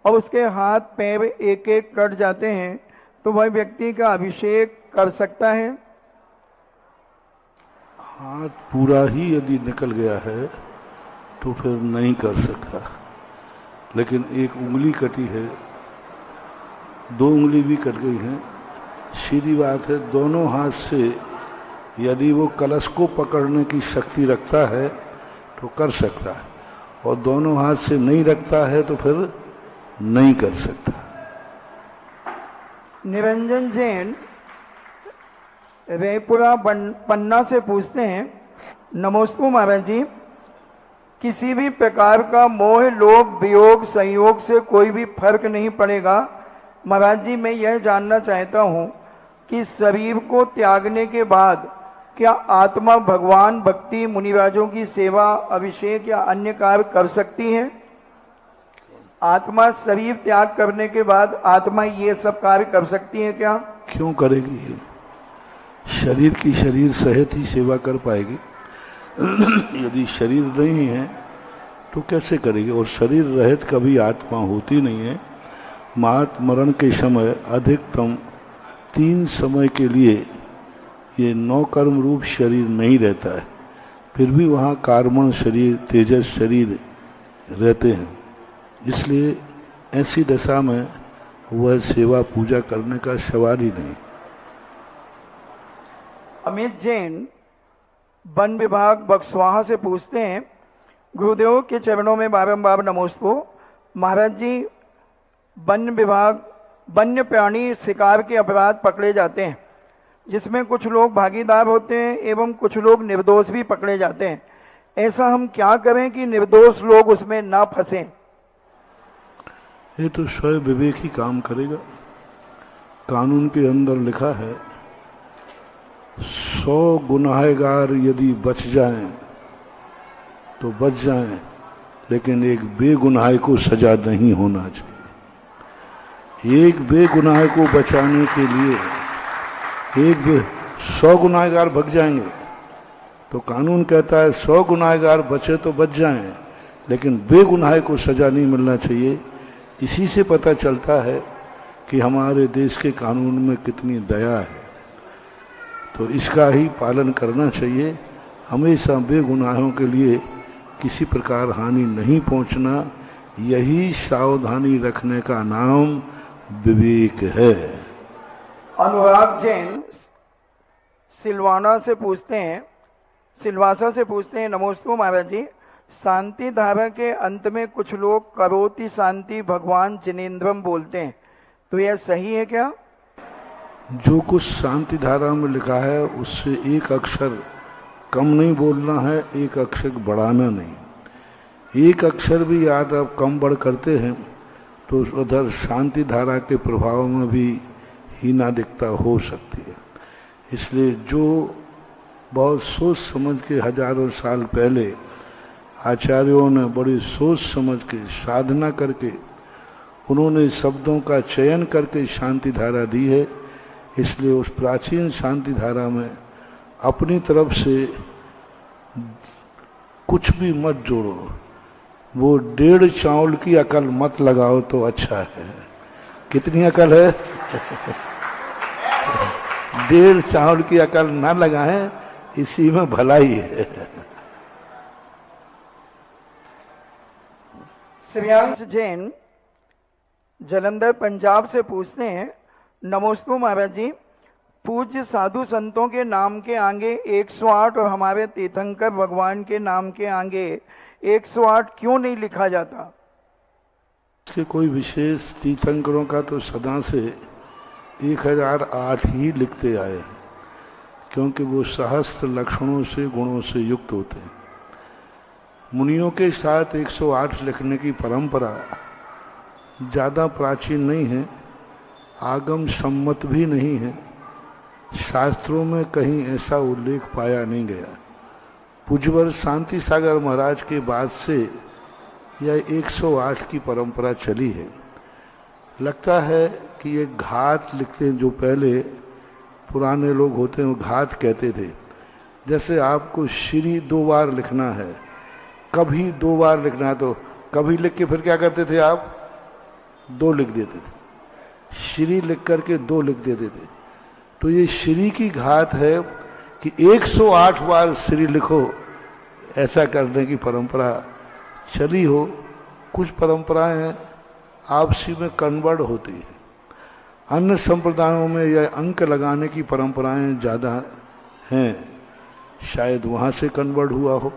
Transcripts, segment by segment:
और उसके हाथ पैर एक एक कट जाते हैं, तो वह व्यक्ति का अभिषेक कर सकता है? हाथ पूरा ही यदि निकल गया है तो फिर नहीं कर सकता, लेकिन एक उंगली कटी है, 2 उंगली भी कट गई हैं, सीधी बात है, दोनों हाथ से यदि वो कलश को पकड़ने की शक्ति रखता है तो कर सकता है, और दोनों हाथ से नहीं रखता है तो फिर नहीं कर सकता। निरंजन जैन रेपुरा पन्ना से पूछते हैं, नमोस्तु महाराज जी, किसी भी प्रकार का मोह लोभ वियोग संयोग से कोई भी फर्क नहीं पड़ेगा। महाराज जी, मैं यह जानना चाहता हूं कि शरीर को त्यागने के बाद क्या आत्मा भगवान भक्ति मुनिराजों की सेवा अभिषेक या अन्य कार्य कर सकती है? आत्मा शरीर त्याग करने के बाद आत्मा ये सब कार्य कर सकती है क्या? क्यों करेगी? ये शरीर की शरीर सहित ही सेवा कर पाएगी। यदि शरीर नहीं है तो कैसे करेगी? और शरीर रहित कभी आत्मा होती नहीं है। मात मरण के समय अधिकतम 3 समय के लिए ये 9 कर्म रूप शरीर नहीं रहता है, फिर भी वहाँ कार्मण शरीर तेजस शरीर रहते हैं। इसलिए ऐसी दशा में वह सेवा पूजा करने का सवाल ही नहीं। अमित जैन वन विभाग बक्सवाहा से पूछते हैं, गुरुदेव के चरणों में बारंबार नमोस्तु। महाराज जी, वन विभाग वन्य प्राणी शिकार के अपराध पकड़े जाते हैं, जिसमें कुछ लोग भागीदार होते हैं एवं कुछ लोग निर्दोष भी पकड़े जाते हैं। ऐसा हम क्या करें कि निर्दोष लोग उसमें ना फंसें? ये तो स्वयं विवेक ही काम करेगा। कानून के अंदर लिखा है 100 गुनाहगार यदि बच जाएं तो बच जाएं, लेकिन एक बेगुनाह को सजा नहीं होना चाहिए। एक बेगुनाह को बचाने के लिए 100 गुनाहगार भग जाएंगे तो कानून कहता है 100 गुनाहगार बचे तो बच जाएं, लेकिन बेगुनाह को सजा नहीं मिलना चाहिए। इसी से पता चलता है कि हमारे देश के कानून में कितनी दया है। तो इसका ही पालन करना चाहिए। हमेशा बेगुनाहों के लिए किसी प्रकार हानि नहीं पहुंचना, यही सावधानी रखने का नाम विवेक है। अनुराग जैन सिलवासा से पूछते हैं, नमोस्तु महाराज जी, शांति धारा के अंत में कुछ लोग करोति शांति भगवान जिनेन्द्रम बोलते हैं, तो यह सही है क्या? जो कुछ शांति धारा में लिखा है उससे एक अक्षर कम नहीं बोलना है, एक अक्षर बढ़ाना नहीं। एक अक्षर भी याद आप कम बढ़ करते हैं तो उधर शांति धारा के प्रभाव में भी हीनादिकता हो सकती है। इसलिए जो बहुत सोच समझ के हजारों साल पहले आचार्यों ने बड़ी सोच समझ के साधना करके उन्होंने शब्दों का चयन करके शांति धारा दी है। इसलिए उस प्राचीन शांति धारा में अपनी तरफ से कुछ भी मत जोड़ो। वो 1.5 चावल की अकल मत लगाओ तो अच्छा है। कितनी अकल है? 1.5 चावल की अकल ना लगाएं, इसी में भलाई है। श्रेयांश जैन जलंधर पंजाब से पूछते हैं, नमोस्तु महाराज जी, पूज्य साधु संतों के नाम के आगे 108 और हमारे तीर्थंकर भगवान के नाम के आगे 108 क्यों नहीं लिखा जाता? इसके कोई विशेष, तीर्थंकरों का तो सदा से 1008 ही लिखते आए, क्योंकि वो सहस्त्र लक्षणों से गुणों से युक्त होते हैं। मुनियों के साथ 108 लिखने की परंपरा ज्यादा प्राचीन नहीं है, आगम सम्मत भी नहीं है, शास्त्रों में कहीं ऐसा उल्लेख पाया नहीं गया। पूज्यवर शांति सागर महाराज के बाद से यह 108 की परंपरा चली है। लगता है कि ये घात लिखते हैं, जो पहले पुराने लोग होते हैं वो घात कहते थे। जैसे आपको श्री 2 बार लिखना है, कभी 2 बार लिखना है, तो कभी लिख के फिर क्या करते थे आप? 2 लिख देते थे, श्री लिख करके 2 लिख देते थे। तो ये श्री की घात है कि 108 बार श्री लिखो, ऐसा करने की परंपरा चली हो। कुछ परंपराएं आपसी में कन्वर्ट होती है, अन्य संप्रदायों में यह अंक लगाने की परंपराएं ज्यादा हैं, शायद वहां से कन्वर्ट हुआ हो।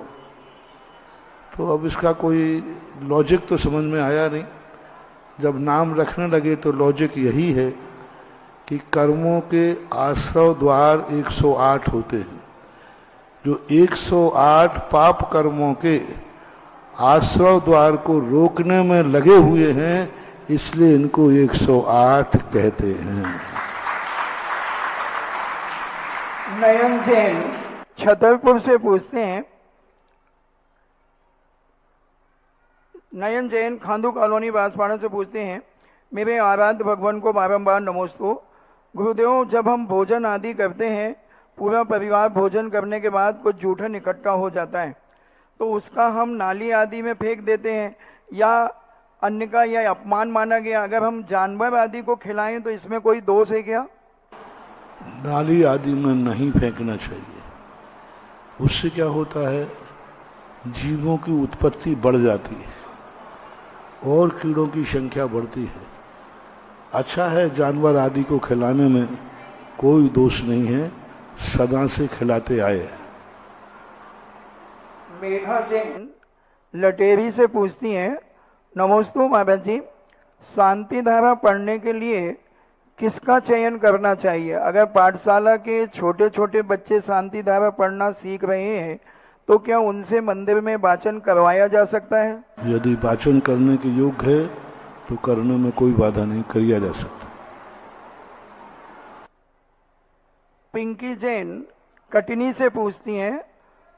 तो अब इसका कोई लॉजिक तो समझ में आया नहीं। जब नाम रखने लगे तो लॉजिक यही है कि कर्मों के आश्रव द्वार 108 होते हैं। जो 108 पाप कर्मों के आश्रव द्वार को रोकने में लगे हुए हैं, इसलिए इनको 108 कहते हैं। नयन जैन छतरपुर से पूछते हैं, नयन जैन खांदू कॉलोनी बांसवाड़ा से पूछते हैं, मेरे आराध्य भगवान को बारंबार नमोस्तु। गुरुदेव, जब हम भोजन आदि करते हैं, पूरा परिवार भोजन करने के बाद कुछ जूठन इकट्ठा हो जाता है, तो उसका हम नाली आदि में फेंक देते हैं या अन्य का यह अपमान माना गया। अगर हम जानवर आदि को खिलाएं तो इसमें कोई दोष है क्या? नाली आदि में नहीं फेंकना चाहिए। उससे क्या होता है, जीवों की उत्पत्ति बढ़ जाती है और कीड़ों की संख्या बढ़ती है। अच्छा है, जानवर आदि को खिलाने में कोई दोष नहीं है, सदा से खिलाते आए। मेघा जैन लटेरी से पूछती हैं, नमोस्तु महाराज जी, शांति धारा पढ़ने के लिए किसका चयन करना चाहिए? अगर पाठशाला के छोटे छोटे बच्चे शांति धारा पढ़ना सीख रहे हैं तो क्या उनसे मंदिर में वाचन करवाया जा सकता है? यदि वाचन करने के योग्य है तो करने में कोई बाधा नहीं, किया जा सकता। पिंकी जैन कटनी से पूछती हैं,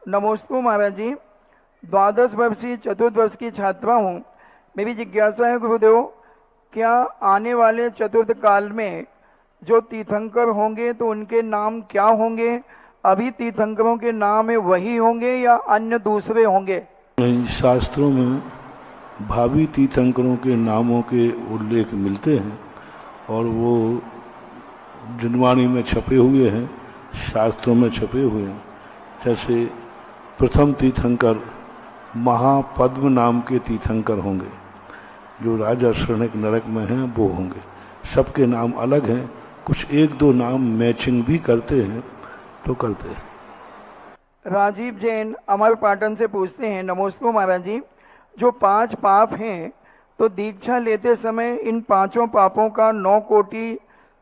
नमोस्तु महाराज जी, 12 वर्षीय चतुर्थ वर्ष की छात्रा हूँ। मेरी जिज्ञासा है गुरुदेव, क्या आने वाले चतुर्थ काल में जो तीर्थंकर होंगे तो उनके नाम क्या होंगे? अभी तीर्थंकरों के नाम है वही होंगे या अन्य दूसरे होंगे? नहीं, शास्त्रों में भावी तीर्थंकरों के नामों के उल्लेख मिलते हैं और वो जुनवाणी में छपे हुए हैं, शास्त्रों में छपे हुए हैं। जैसे प्रथम तीर्थंकर महापद्म नाम के तीर्थंकर होंगे, जो राजा श्रृणक नरक में हैं वो होंगे। सबके नाम अलग हैं, कुछ 1-2 नाम मैचिंग भी करते हैं तो करते हैं। राजीव जैन अमर पाटन से पूछते हैं, नमोस्तु महाराज जी, जो 5 पाप हैं तो दीक्षा लेते समय इन 5 पापों का 9 कोटि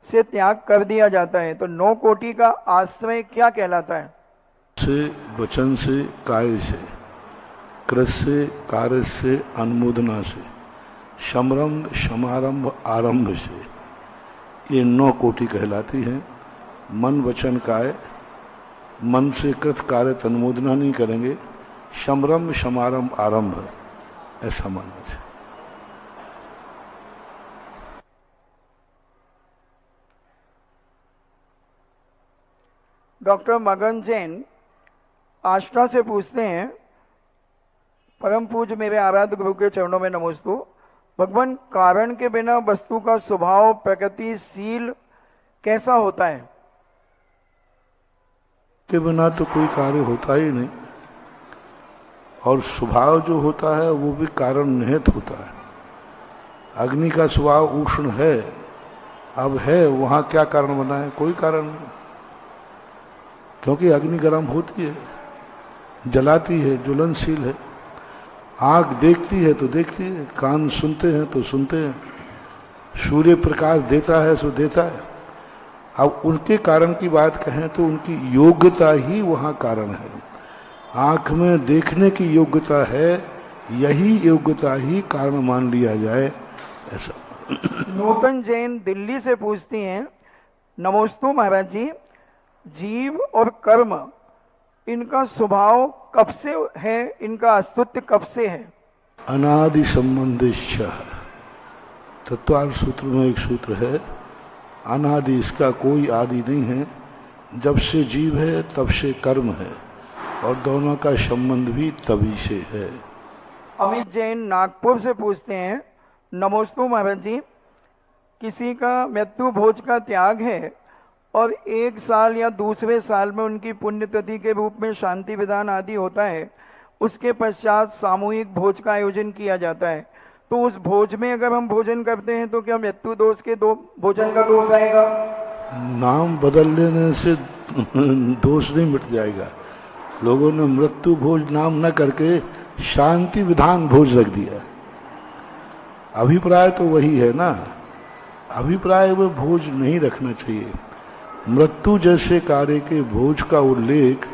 से त्याग कर दिया जाता है, तो 9 कोटि का आश्रय क्या कहलाता है? से, वचन से, काय से, कृत से, कार्य से, अनुमोदना से, शमरंभ, समारंभ, आरंभ से, ये 9 कोटि कहलाती है। मन, वचन, काय, मन से कृत कार्य अनुमोदना नहीं करेंगे, शमरंभ, समारंभ, आरंभ, ऐसा मानना चाहिए। डॉक्टर मगन जैन आष्टा से पूछते हैं, परम पूज्य मेरे आराध्य गुरु के चरणों में नमोस्तु। भगवान, कारण के बिना वस्तु का स्वभाव, प्रकृतिशील कैसा होता है? के बिना तो कोई कार्य होता ही नहीं, और स्वभाव जो होता है वो भी कारण निहित होता है। अग्नि का स्वभाव उष्ण है, अब है, वहां क्या कारण बना है? कोई कारण नहीं, क्योंकि अग्नि गर्म होती है, जलाती है, ज्वलनशील है। आंख देखती है तो देखती है, कान सुनते हैं तो सुनते हैं, सूर्य प्रकाश देता है सो देता है। अब उनके कारण की बात कहें तो उनकी योग्यता ही वहां कारण है। आंख में देखने की योग्यता है, यही योग्यता ही कारण मान लिया जाए, ऐसा। नूतन जैन दिल्ली से पूछती हैं, नमोस्तु महाराज जी, जीव और कर्म इनका स्वभाव कब से है, इनका अस्तित्व कब से है? अनादि संबंधित तत्वार्थ सूत्र में एक सूत्र है, अनादि, इसका कोई आदि नहीं है। जब से जीव है तब से कर्म है, और दोनों का संबंध भी तभी से है। अमित जैन नागपुर से पूछते हैं, नमोस्तु महाराज जी, किसी का मृत्यु भोज का त्याग है और 1 साल या दूसरे साल में उनकी पुण्यतिथि के रूप में शांति विधान आदि होता है, उसके पश्चात सामूहिक भोज का आयोजन किया जाता है, तो उस भोज में अगर हम भोजन करते हैं तो क्या मृत्यु दोष के दो भोजन का दोष आएगा? नाम बदल लेने से दोष नहीं मिट जाएगा। लोगों ने मृत्यु भोज नाम न करके शांति विधान भोज रख दिया। अभिप्राय तो वही है ना, अभिप्राय में भोज नहीं रखना चाहिए। मृत्यु जैसे कार्य के भोज का उल्लेख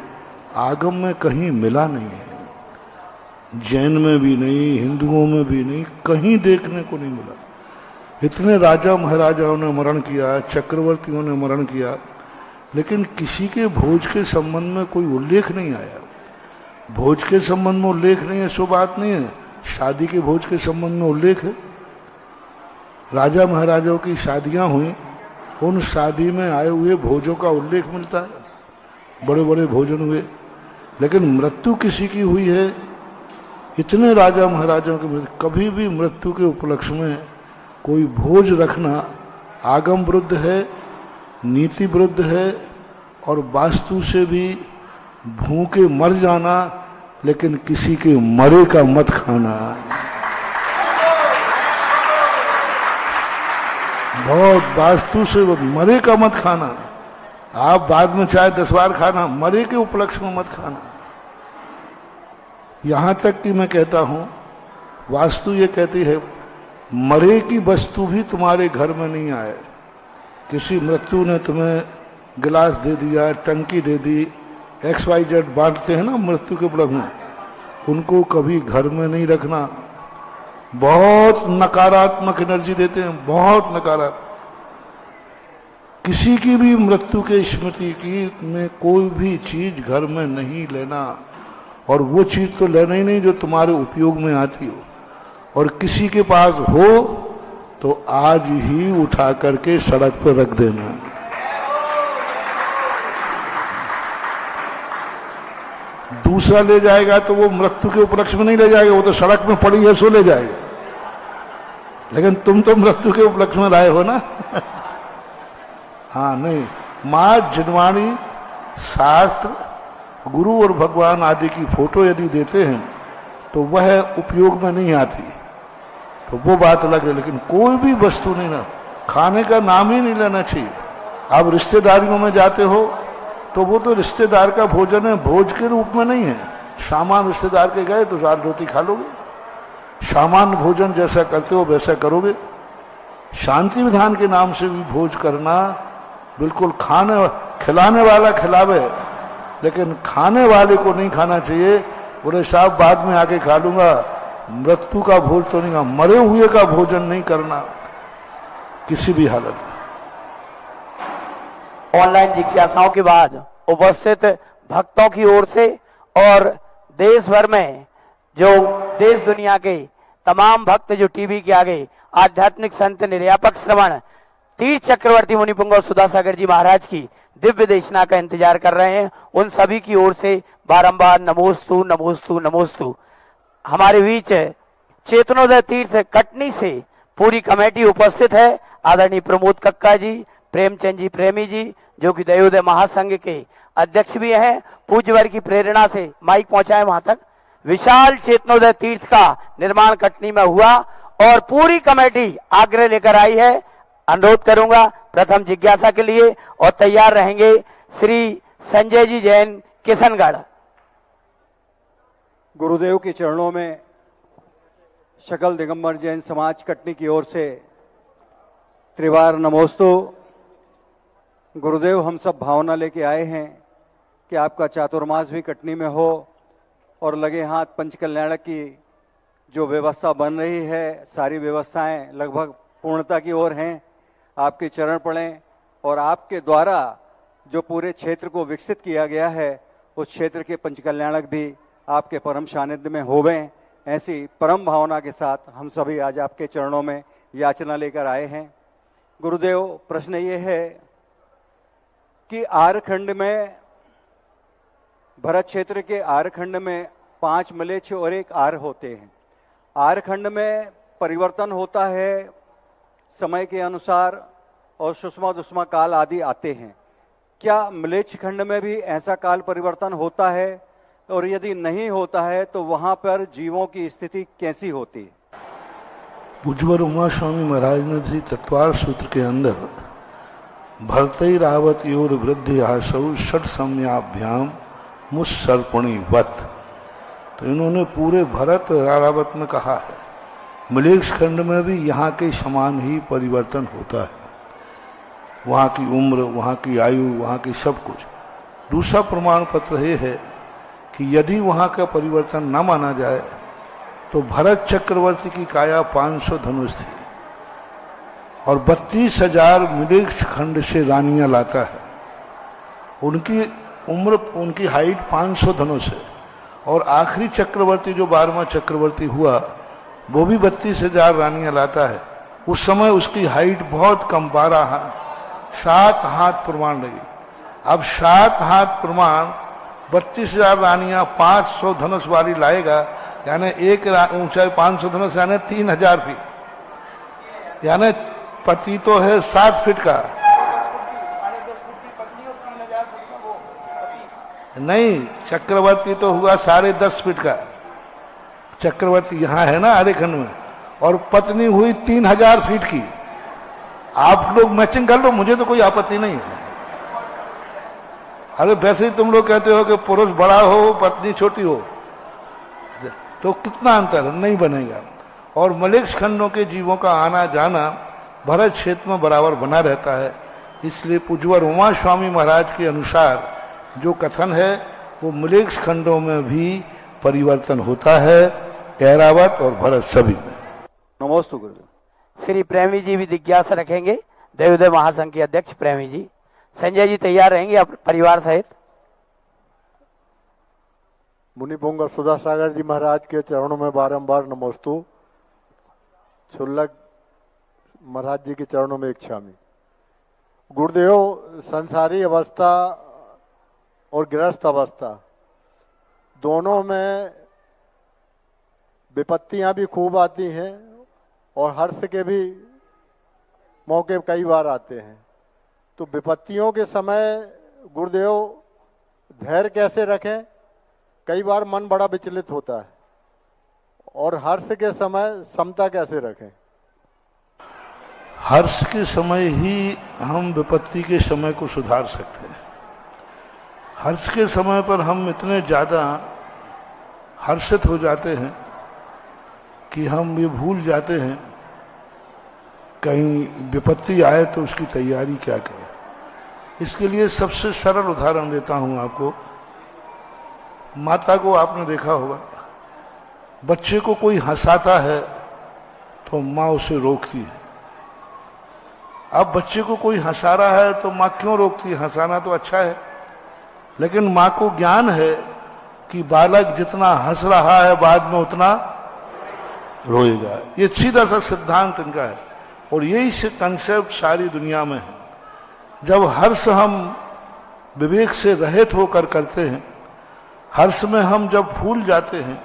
आगम में कहीं मिला नहीं है, जैन में भी नहीं, हिंदुओं में भी नहीं, कहीं देखने को नहीं मिला। इतने राजा महाराजाओं ने मरण किया, चक्रवर्तियों ने मरण किया, लेकिन किसी के भोज के संबंध में कोई उल्लेख नहीं आया। भोज के संबंध में उल्लेख नहीं है सो बात नहीं है, शादी के भोज के संबंध में उल्लेख है। राजा महाराजाओं की शादियां हुई, उन शादी में आए हुए भोजों का उल्लेख मिलता है, बड़े बड़े भोजन हुए। लेकिन मृत्यु किसी की हुई है, इतने राजा महाराजाओं की मृत्यु, कभी भी मृत्यु के उपलक्ष्य में कोई भोज रखना आगम विरुद्ध है, नीति विरुद्ध है, और वास्तु से भी भूखे मर जाना, लेकिन किसी के मरे का मत खाना, बहुत वास्तु से मरे का मत खाना। आप बाद में चाहे 10 बार खाना, मरे के उपलक्ष्य में मत खाना। यहां तक कि मैं कहता हूं, वास्तु ये कहती है मरे की वस्तु भी तुम्हारे घर में नहीं आए। किसी मृत्यु ने तुम्हें गिलास दे दिया, टंकी दे दी, XYZ बांटते हैं ना मृत्यु के उपलक्ष्य में, उनको कभी घर में नहीं रखना। बहुत नकारात्मक एनर्जी देते हैं, बहुत नकारात्मक। किसी की भी मृत्यु के स्मृति की में कोई भी चीज घर में नहीं लेना, और वो चीज तो लेना ही नहीं जो तुम्हारे उपयोग में आती हो, और किसी के पास हो तो आज ही उठा करके सड़क पर रख देना। दूसरा ले जाएगा तो वो मृत्यु के उपलक्ष्य में नहीं ले जाएगा, वो तो सड़क में पड़ी है सो ले जाएगा, लेकिन तुम तो मृत्यु के उपलक्ष्य में लाए हो ना। हाँ नहीं, मां जिनवाणी, शास्त्र, गुरु और भगवान आदि की फोटो यदि देते हैं तो वह उपयोग में नहीं आती, तो वो बात अलग है। लेकिन कोई भी वस्तु नहीं, ना खाने का नाम ही नहीं लेना चाहिए। आप रिश्तेदारियों में जाते हो तो वो तो रिश्तेदार का भोजन है, भोज के रूप में नहीं है। सामान रिश्तेदार के गए तो 4 रोटी खा लोगे, सामान्य भोजन जैसा करते हो वैसा करोगे। शांति विधान के नाम से भी भोज करना, बिल्कुल खिलाने वाला खिलावे, लेकिन खाने वाले को नहीं खाना चाहिए। बोले साहब बाद में आके खा लूंगा, मृत्यु का भोज तो नहीं, मरे हुए का भोजन नहीं करना किसी भी हालत में। ऑनलाइन जिज्ञासाओं के बाद उपस्थित भक्तों की ओर से और देश भर में जो देश दुनिया के तमाम भक्त जो टीवी के आगे आध्यात्मिक संत निर्यापक श्रवण तीर्थ चक्रवर्ती मुनिपुंग और सुधासागर जी महाराज की दिव्य देशना का इंतजार कर रहे हैं, उन सभी की ओर से बारंबार नमोस्तु नमोस्तु नमोस्तु। हमारे बीच चेतनोदय तीर्थ कटनी से पूरी कमेटी उपस्थित है। आदरणीय प्रमोद कक्का जी, प्रेमचंद जी प्रेमी जी, जो कि दयोदय महासंघ के अध्यक्ष भी हैं, पूज्यवर की प्रेरणा से माइक पहुंचाए वहां तक। विशाल चेतनोदय तीर्थ का निर्माण कटनी में हुआ और पूरी कमेटी आग्रह लेकर आई है। अनुरोध करूंगा प्रथम जिज्ञासा के लिए, और तैयार रहेंगे श्री संजय जी जैन किशनगढ़। गुरुदेव के चरणों में शकल दिगंबर जैन समाज कटनी की ओर से त्रिवार नमोस्तु। गुरुदेव, हम सब भावना लेके आए हैं कि आपका चातुर्मास भी कटनी में हो और लगे हाथ पंचकल्याण की जो व्यवस्था बन रही है, सारी व्यवस्थाएं लगभग पूर्णता की ओर हैं। आपके चरण पड़ें और आपके द्वारा जो पूरे क्षेत्र को विकसित किया गया है, उस क्षेत्र के पंचकल्याणक भी आपके परम सानिध्य में होवें, ऐसी परम भावना के साथ हम सभी आज आपके चरणों में याचना लेकर आए हैं। गुरुदेव, प्रश्न ये है कि आरखंड में, भरत क्षेत्र के आरखंड में 5 मलेच्छ और 1 आर होते हैं। आरखंड में परिवर्तन होता है समय के अनुसार और सुषमा दुष्मा काल आदि आते हैं। क्या मलेच्छ खंड में भी ऐसा काल परिवर्तन होता है, और यदि नहीं होता है तो वहां पर जीवों की स्थिति कैसी होती है? पूज्यवर उमा स्वामी महाराज ने श्री तत्वार सूत्र के अंदर भरतई रावत योर वृद्धि आसौ षट सम्याभ्याम मुस्सर्पणी वत, तो इन्होंने पूरे भरत रावत में कहा है मलेच्छ खंड में भी यहाँ के समान ही परिवर्तन होता है, वहां की उम्र, वहां की आयु, वहां की सब कुछ। दूसरा प्रमाण पत्र यह है कि यदि वहां का परिवर्तन न माना जाए तो भरत चक्रवर्ती की काया 500 धनुष थी और 32,000 मलेच्छ खंड से रानियां लाता है। उनकी उम्र, उनकी हाइट 500 धनुष है, और आखिरी चक्रवर्ती जो 12वां चक्रवर्ती हुआ वो भी 32,000 रानियां लाता है। उस समय उसकी हाइट बहुत कम, 7 हाथ प्रमाण लगी। अब 7 हाथ प्रमाण 32,000 रानियां 500 धनुष वाली लाएगा, यानी एक ऊंचाई 500 धनुष यानी 3,000 फीट, यानी पति तो है 7 फीट का, नहीं चक्रवर्ती तो हुआ 10.5 फीट का। चक्रवर्ती यहां है ना आर्यखंड में, और पत्नी हुई 3,000 फीट की। आप लोग मैचिंग कर लो, मुझे तो कोई आपत्ति नहीं है। अरे वैसे ही तुम लोग कहते हो कि पुरुष बड़ा हो पत्नी छोटी हो, तो कितना अंतर नहीं बनेगा। और मलेच्छ खंडों के जीवों का आना जाना भरत क्षेत्र में बराबर बना रहता है। इसलिए पूज्यवर उमा स्वामी महाराज के अनुसार जो कथन है वो मलेच्छ खंडों में भी परिवर्तन होता है, ऐरावत और भरत सभी में। नमोस्तु गुरु। श्री प्रेमी जी भी जिज्ञासा रखेंगे, देवोदय महासंघ के अध्यक्ष प्रेमी जी। संजय जी तैयार रहेंगे अपने परिवार सहित। मुनिपुंग सुधा सागर जी महाराज के चरणों में बारंबार नमोस्तु। छुल्लक महाराज जी के चरणों में इच्छामी। गुरुदेव, संसारी अवस्था और गृहस्थ अवस्था दोनों में विपत्तियां भी खूब आती हैं और हर्ष के भी मौके कई बार आते हैं। तो विपत्तियों के समय गुरुदेव धैर्य कैसे रखें? कई बार मन बड़ा विचलित होता है। और हर्ष के समय समता कैसे रखें? हर्ष के समय ही हम विपत्ति के समय को सुधार सकते हैं। हर्ष के समय पर हम इतने ज्यादा हर्षित हो जाते हैं कि हम ये भूल जाते हैं कहीं विपत्ति आए तो उसकी तैयारी क्या करें। इसके लिए सबसे सरल उदाहरण देता हूं आपको। माता को आपने देखा होगा, बच्चे को कोई हंसाता है तो माँ उसे रोकती है। अब बच्चे को कोई हंसा रहा है तो माँ क्यों रोकती है? हंसाना तो अच्छा है, लेकिन माँ को ज्ञान है कि बालक जितना हंस रहा है बाद में उतना रोएगा। ये सीधा सा सिद्धांत इनका है, और यही कंसेप्ट सारी दुनिया में है। जब हर्ष हम विवेक से रहित होकर करते हैं, हर्ष में हम जब फूल जाते हैं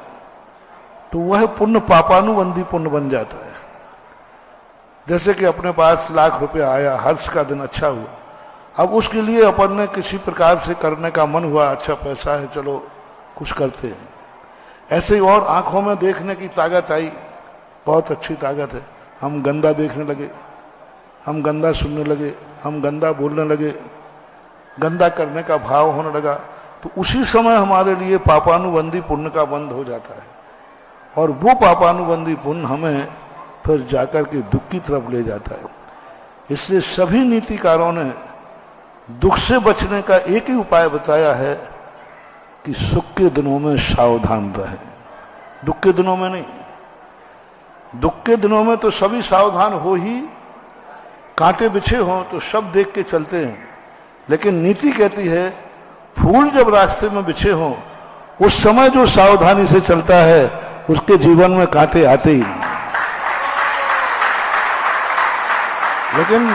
तो वह पुण्य पापानुबंधी पुण्य बन जाता है। जैसे कि अपने पास लाख रुपया आया, हर्ष का दिन अच्छा हुआ, अब उसके लिए अपन ने किसी प्रकार से करने का मन हुआ, अच्छा पैसा है चलो कुछ करते हैं। ऐसे ही और आंखों में देखने की ताकत आई, बहुत अच्छी ताकत है। हम गंदा देखने लगे, हम गंदा सुनने लगे, हम गंदा बोलने लगे, गंदा करने का भाव होने लगा, तो उसी समय हमारे लिए पापानुबंधी पुण्य का बंध हो जाता है, और वो पापानुबंधी पुण्य हमें फिर जाकर के दुख की तरफ ले जाता है। इसलिए सभी नीतिकारों ने दुख से बचने का एक ही उपाय बताया है कि सुख के दिनों में सावधान रहें, दुख के दिनों में नहीं। दुख के दिनों में तो सभी सावधान हो ही, कांटे बिछे हों तो सब देख के चलते हैं, लेकिन नीति कहती है फूल जब रास्ते में बिछे हों उस समय जो सावधानी से चलता है उसके जीवन में कांटे आते ही नहीं। लेकिन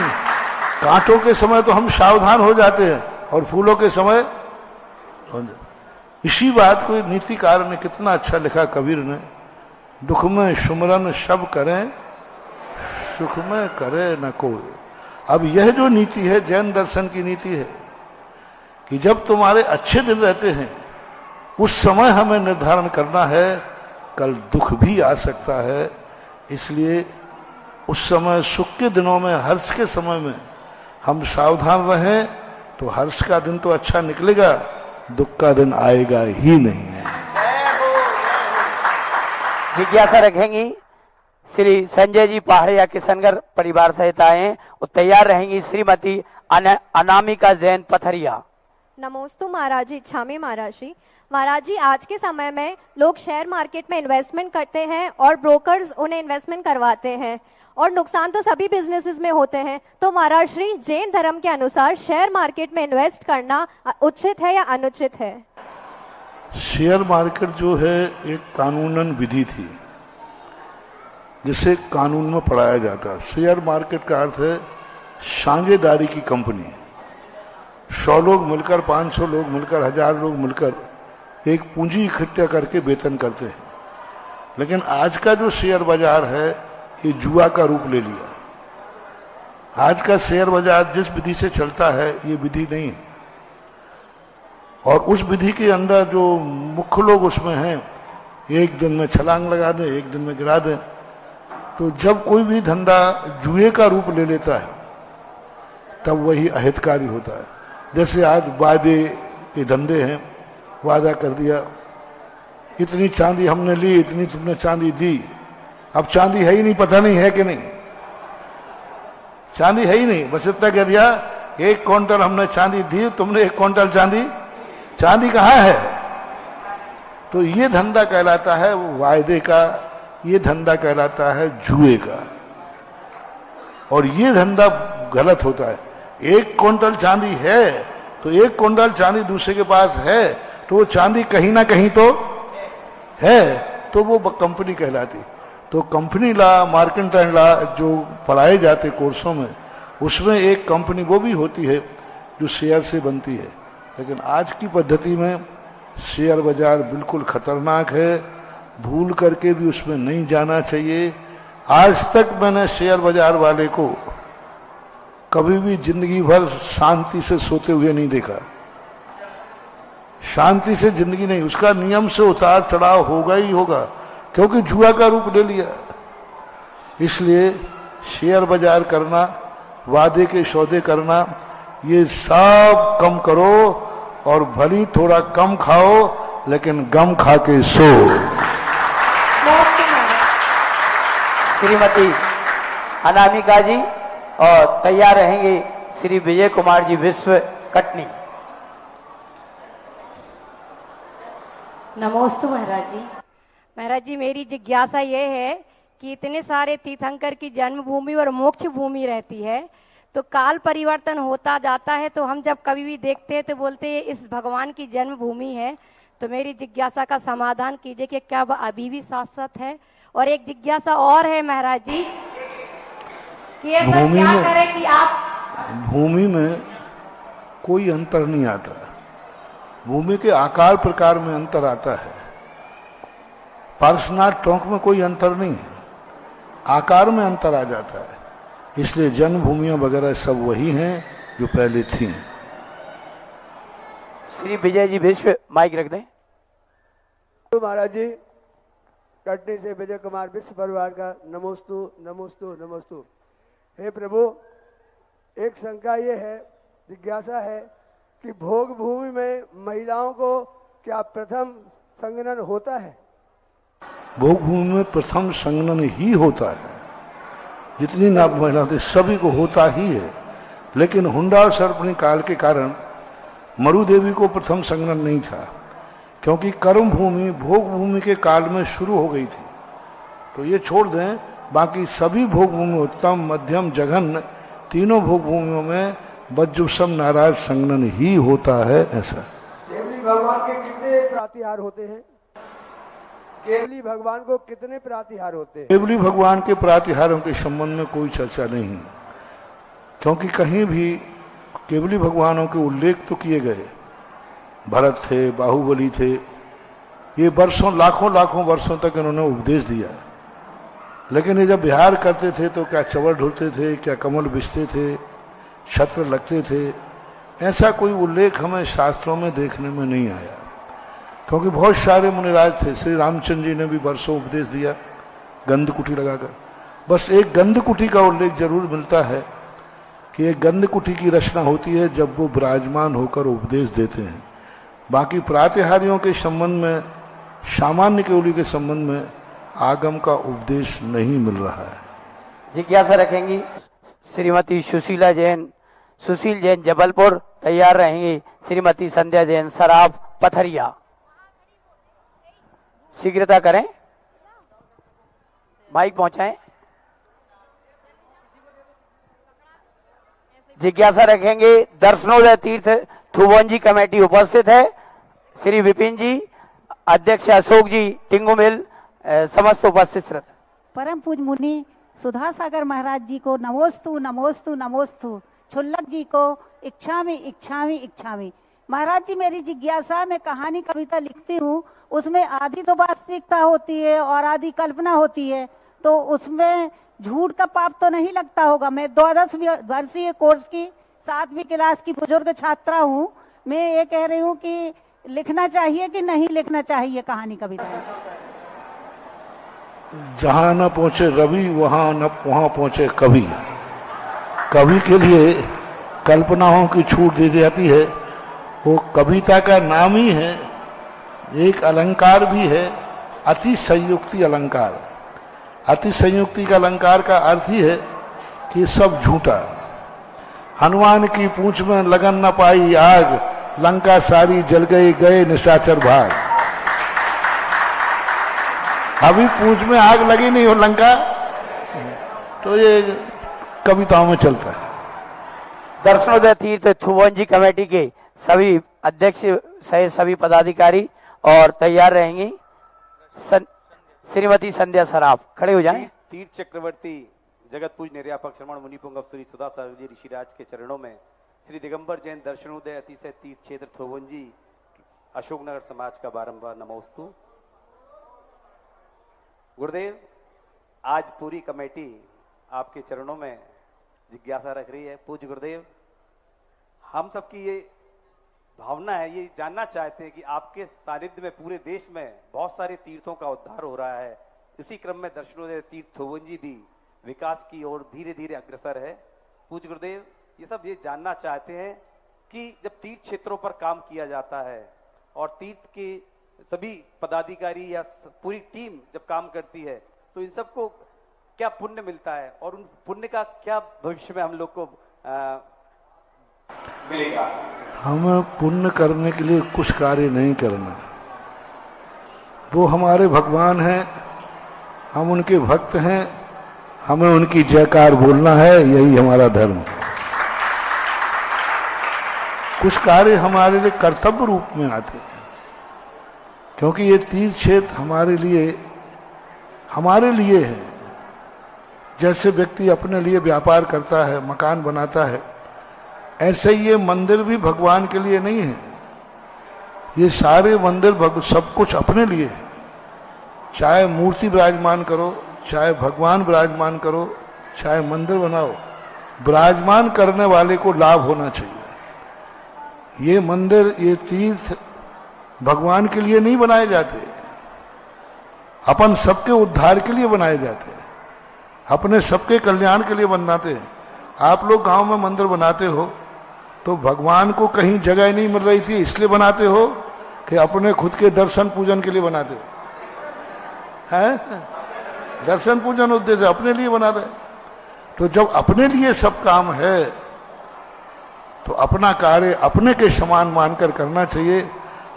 कांटों के समय तो हम सावधान हो जाते हैं और फूलों के समय इसी बात को नीतिकार ने कितना अच्छा लिखा कबीर ने दुख में सुमरन सब करें, सुख में करे न कोई। अब यह जो नीति है जैन दर्शन की नीति है कि जब तुम्हारे अच्छे दिन रहते हैं उस समय हमें निर्धारण करना है, कल दुख भी आ सकता है, इसलिए उस समय सुख के दिनों में, हर्ष के समय में हम सावधान रहें तो हर्ष का दिन तो अच्छा निकलेगा, दुख का दिन आएगा ही नहीं है। जिज्ञासा रखेंगी श्री संजय जी पहाड़िया किशनगढ़ परिवार सहित आए हैं, वो तैयार रहेंगी श्रीमती अनामिका जैन पथरिया। नमोस्तु महाराज जी, इच्छामी महाराज जी। महाराज जी, आज के समय में लोग शेयर मार्केट में इन्वेस्टमेंट करते हैं और ब्रोकर्स उन्हें इन्वेस्टमेंट करवाते हैं और नुकसान तो सभी बिजनेसेस में होते हैं। तो महाराज श्री, जैन धर्म के अनुसार शेयर मार्केट में इन्वेस्ट करना उचित है या अनुचित है? शेयर मार्केट जो है एक कानूनन विधि थी जिसे कानून में पढ़ाया जाता है। शेयर मार्केट का अर्थ है साझेदारी की कंपनी। 100 लोग मिलकर, 500 लोग मिलकर, 1000 लोग मिलकर एक पूंजी इकट्ठा करके वेतन करते हैं। लेकिन आज का जो शेयर बाजार है ये जुआ का रूप ले लिया। आज का शेयर बाजार जिस विधि से चलता है ये विधि नहीं है, और उस विधि के अंदर जो मुख्य लोग उसमें हैं, एक दिन में छलांग लगा दें, एक दिन में गिरा दें। तो जब कोई भी धंधा जुए का रूप ले लेता है तब वही अहितकारी होता है। जैसे आज वादे के धंधे हैं, वादा कर दिया इतनी चांदी हमने ली, इतनी तुमने चांदी दी, अब चांदी है ही नहीं, पता नहीं है कि नहीं, चांदी है ही नहीं, बस इतना कह दिया 1 क्विंटल हमने चांदी दी, तुमने 1 क्विंटल चांदी कहाँ है? तो ये धंधा कहलाता है वो वायदे का, ये धंधा कहलाता है जुए का, और ये धंधा गलत होता है। 1 क्विंटल चांदी है तो 1 क्विंटल चांदी दूसरे के पास है तो वो चांदी कहीं ना कहीं तो है, तो वो कंपनी कहलाती। तो कंपनी लॉ, मार्केंटाइल लॉ जो पढ़ाए जाते कोर्सों में, उसमें एक कंपनी वो भी होती है जो शेयर से बनती है। लेकिन आज की पद्धति में शेयर बाजार बिल्कुल खतरनाक है, भूल करके भी उसमें नहीं जाना चाहिए। आज तक मैंने शेयर बाजार वाले को कभी भी जिंदगी भर शांति से सोते हुए नहीं देखा। शांति से जिंदगी नहीं, उसका नियम से उतार चढ़ाव होगा ही होगा, क्योंकि जुआ का रूप ले लिया। इसलिए शेयर बाजार करना, वादे के सौदे करना, ये सब कम करो और भली थोड़ा कम खाओ लेकिन गम खा के सो। श्रीमती अनामिका जी, और तैयार रहेंगे श्री विजय कुमार जी विश्व कटनी। नमोस्तु महाराज जी। महाराज जी, मेरी जिज्ञासा ये है कि इतने सारे तीर्थंकर की जन्मभूमि और मोक्ष भूमि रहती है, तो काल परिवर्तन होता जाता है, तो हम जब कभी भी देखते हैं तो बोलते हैं इस भगवान की जन्मभूमि है। तो मेरी जिज्ञासा का समाधान कीजिए कि क्या वह अभी भी शाश्वत है? और एक जिज्ञासा और है महाराज जी कि ऐसा क्या करें कि आप भूमि में कोई अंतर नहीं आता, भूमि के आकार प्रकार में अंतर आता है। पार्श्वनाथ टोंक में कोई अंतर नहीं है, आकार में अंतर आ जाता है। इसलिए जन्मभूमियां वगैरह सब वही हैं जो पहले थी। श्री विजय जी विश्व, माइक रख दें। तो महाराज जी, कटनी से विजय कुमार विश्व परिवार का नमोस्तु नमोस्तु नमोस्तु। हे प्रभु, एक शंका ये है, जिज्ञासा है कि भोग भूमि में महिलाओं को क्या प्रथम संगनन होता है? भोग भूमि में प्रथम संगनन ही होता है, जितनी नाप महिला होती सभी को होता ही है। लेकिन हुंडा और सर्पणी काल के कारण मरु देवी को प्रथम संगनन नहीं था, क्योंकि कर्म भूमि भोग भूमि के काल में शुरू हो गई थी। तो ये छोड़ दें, बाकी सभी भोग भूमि, उत्तम, मध्यम, जघन, तीनों भोग भूमियों में बज्जुसम नाराज संगनन ही होता है। ऐसा केवली भगवान के कितने प्रातिहार होते हैं? केवली भगवान को कितने प्रातिहार होते हैं? केवली भगवान के प्रातिहारों के संबंध में कोई चर्चा नहीं, क्योंकि कहीं भी केवली भगवानों के उल्लेख तो किए गए। भरत थे, बाहुबली थे, ये वर्षों लाखों लाखों वर्षों तक इन्होंने उपदेश दिया। लेकिन ये जब विहार करते थे तो क्या चवर ढूंढते थे, क्या कमल बिछते थे, छत्र लगते थे, ऐसा कोई उल्लेख हमें शास्त्रों में देखने में नहीं आया। क्योंकि बहुत सारे मुनिराज थे, श्री रामचंद्र जी ने भी वर्षों उपदेश दिया गंध कुटी लगाकर। बस एक गंध कुटी का उल्लेख जरूर मिलता है कि एक गंध कुटी की रचना होती है जब वो विराजमान होकर उपदेश देते हैं। बाकी प्रातिहार्यों के संबंध में, सामान्य केवली के संबंध में आगम का उपदेश नहीं मिल रहा है। जिज्ञासा रखेंगी श्रीमती सुशीला जैन, सुशील जैन जबलपुर। तैयार रहेंगी श्रीमती संध्या जैन सराफ पथरिया। शीघ्रता करें, माइक पहुंचाएं। जिज्ञासा रखेंगे दर्शनोदय तीर्थ थुवंजी कमेटी उपस्थित है। श्री विपिन जी, अध्यक्ष अशोक जी टिंगू मिल, समस्त उपस्थित श्रोता। परम पूज मुनि सुधा सागर महाराज जी को नमोस्तु नमोस्तु नमोस्तु। छुल्लक जी को इच्छामि इच्छामि इच्छामि। महाराज जी, मेरी जिज्ञासा, मैं कहानी कविता लिखती हूँ, उसमें आधी तो वास्तविकता होती है और आधी कल्पना होती है, तो उसमें झूठ का पाप तो नहीं लगता होगा। मैं 12 वर्षीय कोर्स की 7वीं क्लास की बुजुर्ग छात्रा हूँ। मैं ये कह रही हूँ कि लिखना चाहिए कि नहीं लिखना चाहिए कहानी कविता? जहां न पहुंचे रवि वहां पहुंचे कवि। कवि के लिए कल्पनाओं की छूट दी जाती है। वो कविता का नाम ही है, एक अलंकार भी है, अति संयुक्ति अलंकार। अति संयुक्ति का अलंकार का अर्थ ही है कि सब झूठा। हनुमान की पूंछ में लगन न पाई आग, लंका सारी जल गए निशाचर भाग। अभी पूंछ में आग लगी नहीं हो लंका, तो ये कविताओं में चलता है। दर्शनोदय तीर्थ थुवंजी कमेटी के सभी अध्यक्ष सहित सभी पदाधिकारी और तैयार रहेंगी श्रीमती संध्या सराफ। खड़े हो जाएं। तीर्थ चक्रवर्ती जगत पूज निर्यापक श्रमण मुनि पुंगव श्री सुधा सागर जी ऋषिराज के चरणों में श्री दिगंबर जैन दर्शनोदय अतिशय तीर्थ क्षेत्र थोवंजी अशोकनगर समाज का बारंबार नमोस्तु। गुरुदेव, आज पूरी कमेटी आपके चरणों में जिज्ञासा रख रही है। पूज्य गुरुदेव, हम सबकी ये भावना है, ये जानना चाहते हैं कि आपके सानिध्य में पूरे देश में बहुत सारे तीर्थों का उद्धार हो रहा है। इसी क्रम में दर्शनोदय तीर्थ थोवंजी भी विकास की ओर धीरे धीरे अग्रसर है। पूज्य गुरुदेव, ये सब ये जानना चाहते हैं कि जब तीर्थ क्षेत्रों पर काम किया जाता है और तीर्थ के सभी पदाधिकारी या पूरी टीम जब काम करती है, तो इन सबको क्या पुण्य मिलता है और उन पुण्य का क्या भविष्य में हम लोग को मिलेगा? हमें पुण्य करने के लिए कुछ कार्य नहीं करना। वो हमारे भगवान हैं, हम उनके भक्त हैं, हमें उनकी जयकार बोलना है, यही हमारा धर्म। कुछ कार्य हमारे लिए कर्तव्य रूप में आते हैं, क्योंकि ये तीर्थ क्षेत्र हमारे लिए है। जैसे व्यक्ति अपने लिए व्यापार करता है, मकान बनाता है, ऐसे ये मंदिर भी भगवान के लिए नहीं है। ये सारे मंदिर सब कुछ अपने लिए है। चाहे मूर्ति विराजमान करो, चाहे भगवान विराजमान करो, चाहे मंदिर बनाओ, विराजमान करने वाले को लाभ होना चाहिए। ये मंदिर, ये तीर्थ भगवान के लिए नहीं बनाए जाते, अपन सबके उद्धार के लिए बनाए जाते हैं, अपने सबके कल्याण के लिए बनाते हैं। आप लोग गांव में मंदिर बनाते हो तो भगवान को कहीं जगह नहीं मिल रही थी इसलिए बनाते हो कि अपने खुद के दर्शन पूजन के लिए बनाते हो? हैं? दर्शन पूजन उद्देश्य अपने लिए बना रहे। तो जब अपने लिए सब काम है तो अपना कार्य अपने के समान मानकर करना चाहिए।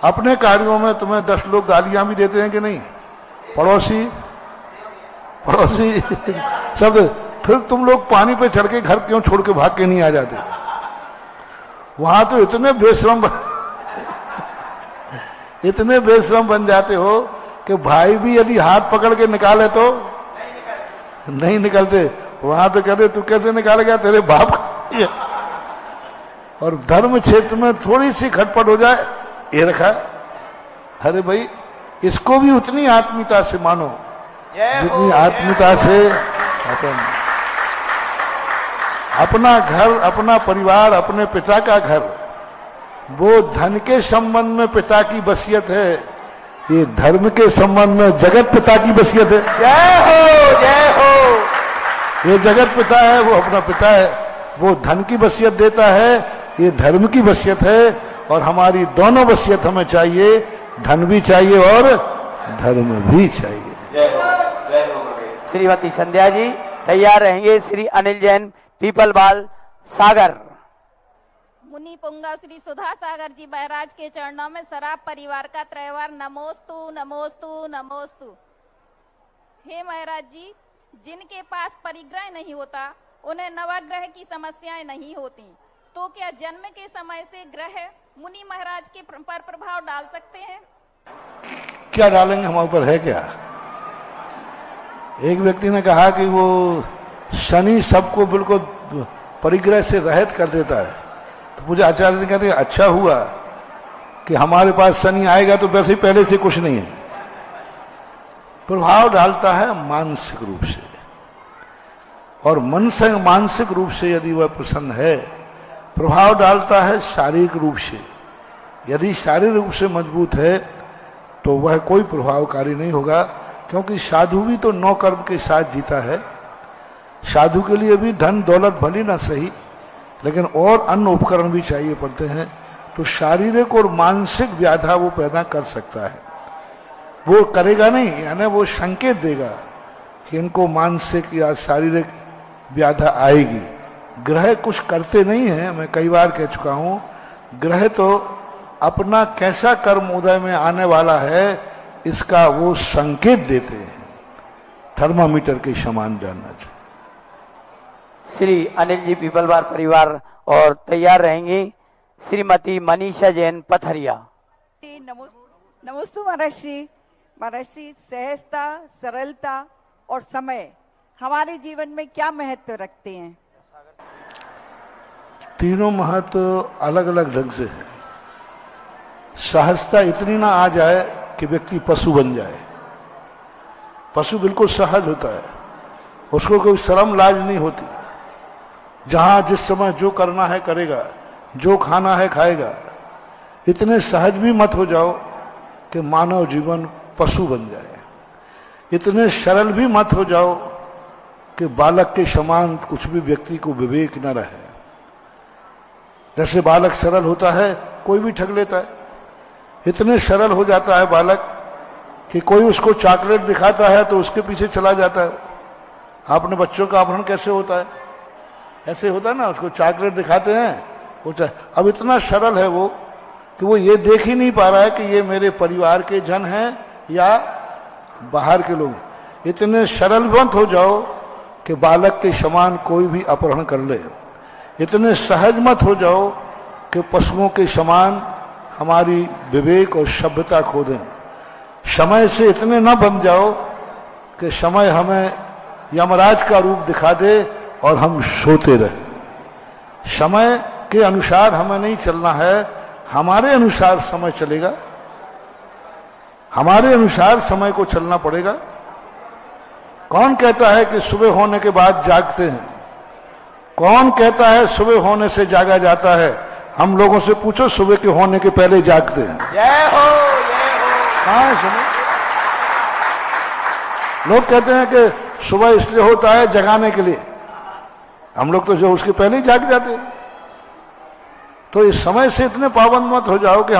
अपने कार्यों में तुम्हें 10 लोग गालियां भी देते हैं कि नहीं, पड़ोसी सब, फिर तुम लोग पानी पे चढ़ के घर क्यों छोड़ के भाग के नहीं आ जाते? वहां तो इतने बेशरम बन जाते हो कि भाई भी यदि हाथ पकड़ के निकाले तो नहीं निकलते। वहां तो कहते तू कैसे निकालेगा, तेरे बाप का। और धर्म क्षेत्र में थोड़ी सी खटपट हो जाए, ये रखा, अरे भाई इसको भी उतनी आत्मीयता से मानो जितनी आत्मीयता से अपना घर, अपना परिवार, अपने पिता का घर, वो धन के संबंध में पिता की वसीयत है, ये धर्म के संबंध में जगत पिता की वसीयत है। जय हो, जय हो। ये जगत पिता है, वो अपना पिता है, वो धन की वसीयत देता है, ये धर्म की वसीयत है। और हमारी दोनों वसीयत हमें चाहिए, धन भी चाहिए और धर्म भी चाहिए। जय हो, जय हो। श्रीमती संध्या जी तैयार रहेंगे। श्री अनिल जैन पीपल बाल सागर। मुनि पुंगा श्री सुधा सागर जी महाराज के चरणों में शराब परिवार का त्रिवार नमोस्तु नमोस्तु नमोस्तु। हे महाराज जी, जिनके पास परिग्रह नहीं होता उन्हें नवग्रह की समस्याएं नहीं होती, तो क्या जन्म के समय से ग्रह मुनि महाराज के पर प्रभाव डाल सकते हैं? क्या डालेंगे, हमारे ऊपर है क्या? एक व्यक्ति ने कहा कि वो शनि सबको बिल्कुल परिग्रह से रहित कर देता है, तो मुझे आचार्य ने कहते अच्छा हुआ कि हमारे पास शनि आएगा तो वैसे ही पहले से कुछ नहीं है। प्रभाव डालता है मानसिक रूप से, और मन से मानसिक रूप से यदि वह प्रसन्न है, प्रभाव डालता है शारीरिक रूप से। यदि शारीरिक रूप से मजबूत है तो वह कोई प्रभावकारी नहीं होगा, क्योंकि साधु भी तो 9 कर्म के साथ जीता है। साधु के लिए भी धन दौलत भली ना सही, लेकिन और अन्य उपकरण भी चाहिए पड़ते हैं। तो शारीरिक और मानसिक व्याधा वो पैदा कर सकता है। वो करेगा नहीं, यानी वो संकेत देगा कि इनको मानसिक या शारीरिक व्याधा आएगी। ग्रह कुछ करते नहीं है, मैं कई बार कह चुका हूं। ग्रह तो अपना कैसा कर्म उदय में आने वाला है इसका वो संकेत देते हैं, थर्मामीटर के समान जानना चाहिए। श्री अनिल जी पीपलवार परिवार। और तैयार रहेंगी श्रीमती मनीषा जैन पथरिया। नमोस्तु महाराज श्री। महाराज श्री, सहजता, सरलता और समय हमारे जीवन में क्या महत्व रखते हैं? तीनों महत्व अलग अलग ढंग से है। सहजता इतनी ना आ जाए कि व्यक्ति पशु बन जाए। पशु बिल्कुल सहज होता है, उसको कोई शर्म लाज नहीं होती। जहां जिस समय जो करना है करेगा, जो खाना है खाएगा। इतने सहज भी मत हो जाओ कि मानव जीवन पशु बन जाए। इतने सरल भी मत हो जाओ कि बालक के समान कुछ भी व्यक्ति को विवेक न रहे। जैसे बालक सरल होता है, कोई भी ठग लेता है। इतने सरल हो जाता है बालक कि कोई उसको चॉकलेट दिखाता है तो उसके पीछे चला जाता है। आपने बच्चों का अपहरण कैसे होता है? ऐसे होता है ना, उसको चॉकलेट दिखाते हैं, अब इतना सरल है वो कि वो ये देख ही नहीं पा रहा है कि ये मेरे परिवार के जन हैं या बाहर के लोग। इतने सरल मत हो जाओ कि बालक के समान कोई भी अपहरण कर ले। इतने सहज मत हो जाओ कि पशुओं के समान हमारी विवेक और सभ्यता खो दें। समय से इतने न बन जाओ कि समय हमें यमराज का रूप दिखा दे और हम सोते रहे। समय के अनुसार हमें नहीं चलना है, हमारे अनुसार समय चलेगा। हमारे अनुसार समय को चलना पड़ेगा। कौन कहता है कि सुबह होने के बाद जागते हैं? कौन कहता है सुबह होने से जागा जाता है? हम लोगों से पूछो, सुबह के होने के पहले जागते हैं। जय हो, जय हो। हाँ, सुनो, लोग कहते हैं कि सुबह इसलिए होता है जगाने के लिए। हम लोग तो जो उसके पहले ही जाग जाते हैं। तो इस समय से इतने पाबंद मत हो जाओ कि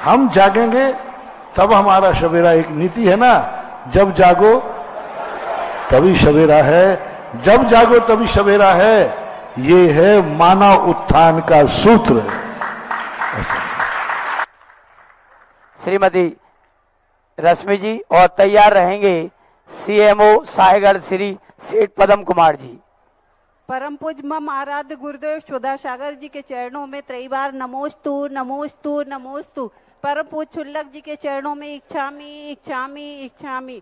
हम जागेंगे तब हमारा सवेरा। एक नीति है ना, जब जागो तभी सवेरा है, जब जागो तभी सवेरा है। ये है मानव उत्थान का सूत्र। श्रीमती रश्मि जी। और तैयार रहेंगे सीएमओ साहेगढ़ श्री सेठ पदम कुमार जी। परम पूज्य मम आराध्य गुरुदेव सुधा सागर जी के चरणों में त्रैबार नमोस्तु नमोस्तु नमोस्तु। परम पूज्य छुल्लक जी के चरणों में इच्छामी इच्छामी इच्छामी।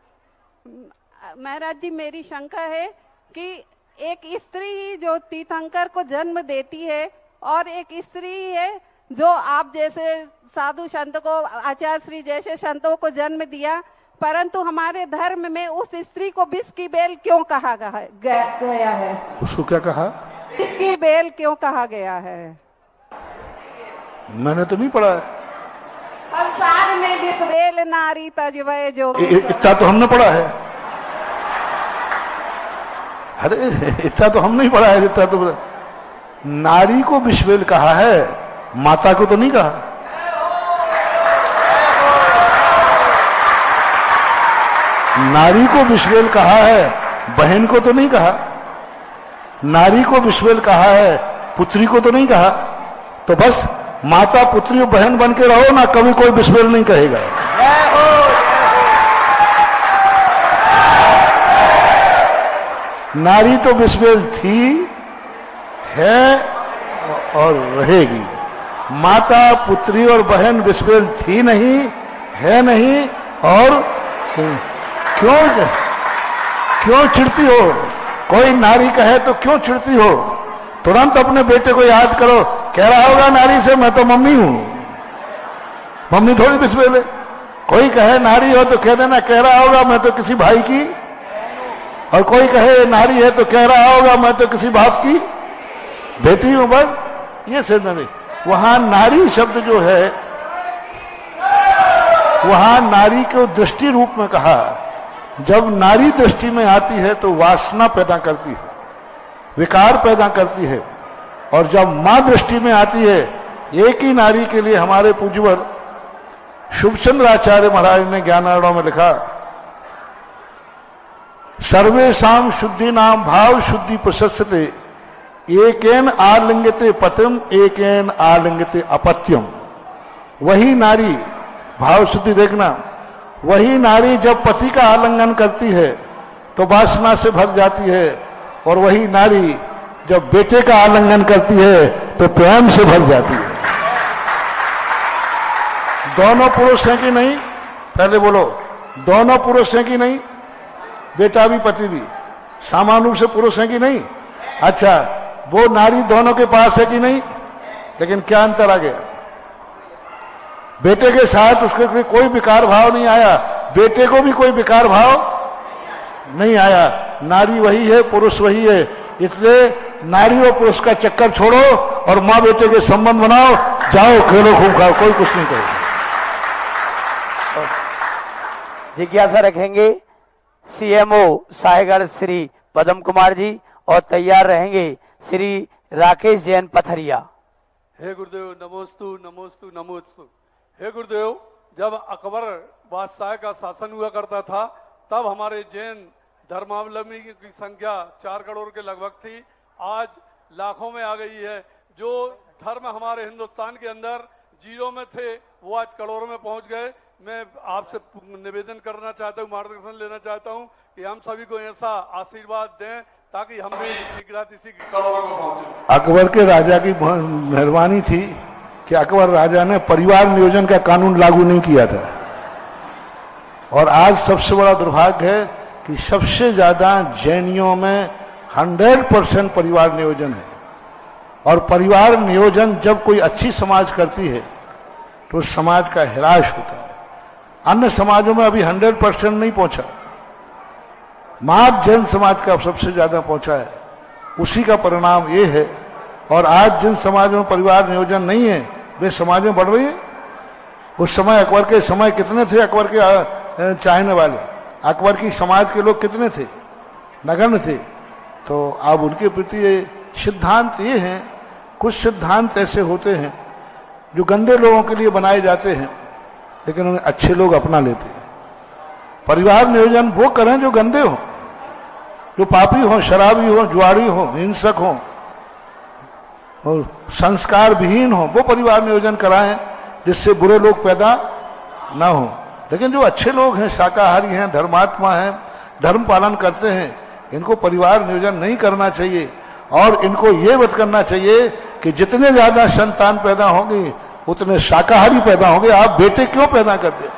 महाराज जी, मेरी शंका है कि एक स्त्री ही जो तीर्थंकर को जन्म देती है और एक स्त्री ही है जो आप जैसे साधु संत को, आचार्य श्री जैसे संतों को जन्म दिया, परंतु हमारे धर्म में उस स्त्री को विष की बेल क्यों कहा गया है? उसको क्या कहा? विष की बेल क्यों कहा गया है? मैंने तो नहीं पढ़ा है। संसार में विष बेल नारी तजवय जो, इतना तो हमने पढ़ा है। अरे इतना तो हम नहीं पढ़ा है, इतना तो नारी को विष बेल कहा है, माता को तो नहीं कहा। नारी को विषबेल कहा है, बहन को तो नहीं कहा। नारी को विषबेल कहा है, पुत्री को तो नहीं कहा। तो बस माता पुत्री और बहन बन के रहो ना, कभी कोई विषबेल नहीं कहेगा। नारी तो विषबेल थी, है और रहेगी। माता पुत्री और बहन विषबेल थी नहीं, है नहीं और क्यों चिढ़ती हो? कोई नारी कहे तो क्यों चिढ़ती हो? तुरंत अपने बेटे को याद करो। कह रहा होगा नारी से, मैं तो मम्मी हूं, मम्मी थोड़ी विषबेल है। कोई कहे नारी हो तो कह देना, कह रहा होगा मैं तो किसी भाई की। और कोई कहे नारी है तो कह रहा होगा मैं तो किसी बाप की बेटी हूं। बस ये से नहीं। वहां नारी शब्द जो है, वहां नारी को दृष्टि रूप में कहा। जब नारी दृष्टि में आती है तो वासना पैदा करती है, विकार पैदा करती है। और जब मां दृष्टि में आती है, एक ही नारी के लिए हमारे पूज्यवर शुभचंद्र आचार्य महाराज ने ज्ञानार्णव में लिखा, सर्वेषां शुद्धि नाम भाव शुद्धि प्रशस्यते, एकेन आलिंगते पतिम एकेन आलिंगते अपत्यम। वही नारी, भाव शुद्धि देखना, वही नारी जब पति का आलिंगन करती है तो वासना से भर जाती है, और वही नारी जब बेटे का आलिंगन करती है तो प्रेम से भर जाती है। दोनों पुरुष हैं कि नहीं? पहले बोलो, दोनों पुरुष हैं कि नहीं? बेटा भी पति भी समान रूप से पुरुष हैं कि नहीं? अच्छा, वो नारी दोनों के पास है कि नहीं? लेकिन क्या अंतर आ गया? बेटे के साथ उसके कोई विकार भाव नहीं आया, बेटे को भी कोई विकार भाव नहीं आया। नारी वही है, पुरुष वही है। इसलिए नारी और पुरुष का चक्कर छोड़ो और मां बेटे के संबंध बनाओ, जाओ खेलो खूब खाओ, कोई कुछ नहीं करेगा। जिज्ञासा रखेंगे सीएमओ साहेगढ़ श्री पदम कुमार जी, और तैयार रहेंगे श्री राकेश जैन पथरिया। हे गुरुदेव, नमोस्तु नमोस्तु नमोस्तु। हे गुरुदेव, जब अकबर बादशाह का शासन हुआ करता था, तब हमारे जैन धर्मावलंबी की संख्या 4 करोड़ के लगभग थी। आज लाखों में आ गई है। जो धर्म हमारे हिंदुस्तान के अंदर 0 में थे, वो आज करोड़ों में पहुंच गए। मैं आपसे निवेदन करना चाहता हूँ, मार्गदर्शन लेना चाहता हूँ कि हम सभी को ऐसा आशीर्वाद दें ताकि हम भी शीघ्र इसी करोड़ों में पहुंचे। अकबर के राजा की मेहरबानी थी कि अकबर राजा ने परिवार नियोजन का कानून लागू नहीं किया था। और आज सबसे बड़ा दुर्भाग्य है कि सबसे ज्यादा जैनियों में 100% परिवार नियोजन है। और परिवार नियोजन जब कोई अच्छी समाज करती है तो उस समाज का हिराश होता है। अन्य समाजों में अभी 100% नहीं पहुंचा, मात्र जैन समाज का सबसे ज्यादा पहुंचा है। उसी का परिणाम ये है। और आज जिन समाजों में परिवार नियोजन नहीं है, वे समाजें बढ़ रही है। उस समय अकबर के समय कितने थे अकबर के चाहने वाले? अकबर की समाज के लोग कितने थे? नगण्य थे। तो अब उनके प्रति सिद्धांत ये हैं, कुछ सिद्धांत ऐसे होते हैं जो गंदे लोगों के लिए बनाए जाते हैं, लेकिन उन्हें अच्छे लोग अपना लेते हैं। परिवार नियोजन वो करें जो गंदे हों, जो पापी हों, शराबी हों, जुआरी हों, हिंसक हों और संस्कार विहीन हों, वो परिवार नियोजन कराएं जिससे बुरे लोग पैदा ना हों। लेकिन जो अच्छे लोग हैं, शाकाहारी हैं, धर्मात्मा हैं, धर्म पालन करते हैं, इनको परिवार नियोजन नहीं करना चाहिए। और इनको ये मत करना चाहिए कि जितने ज्यादा संतान पैदा होंगे उतने शाकाहारी पैदा होंगे। आप बेटे क्यों पैदा करते?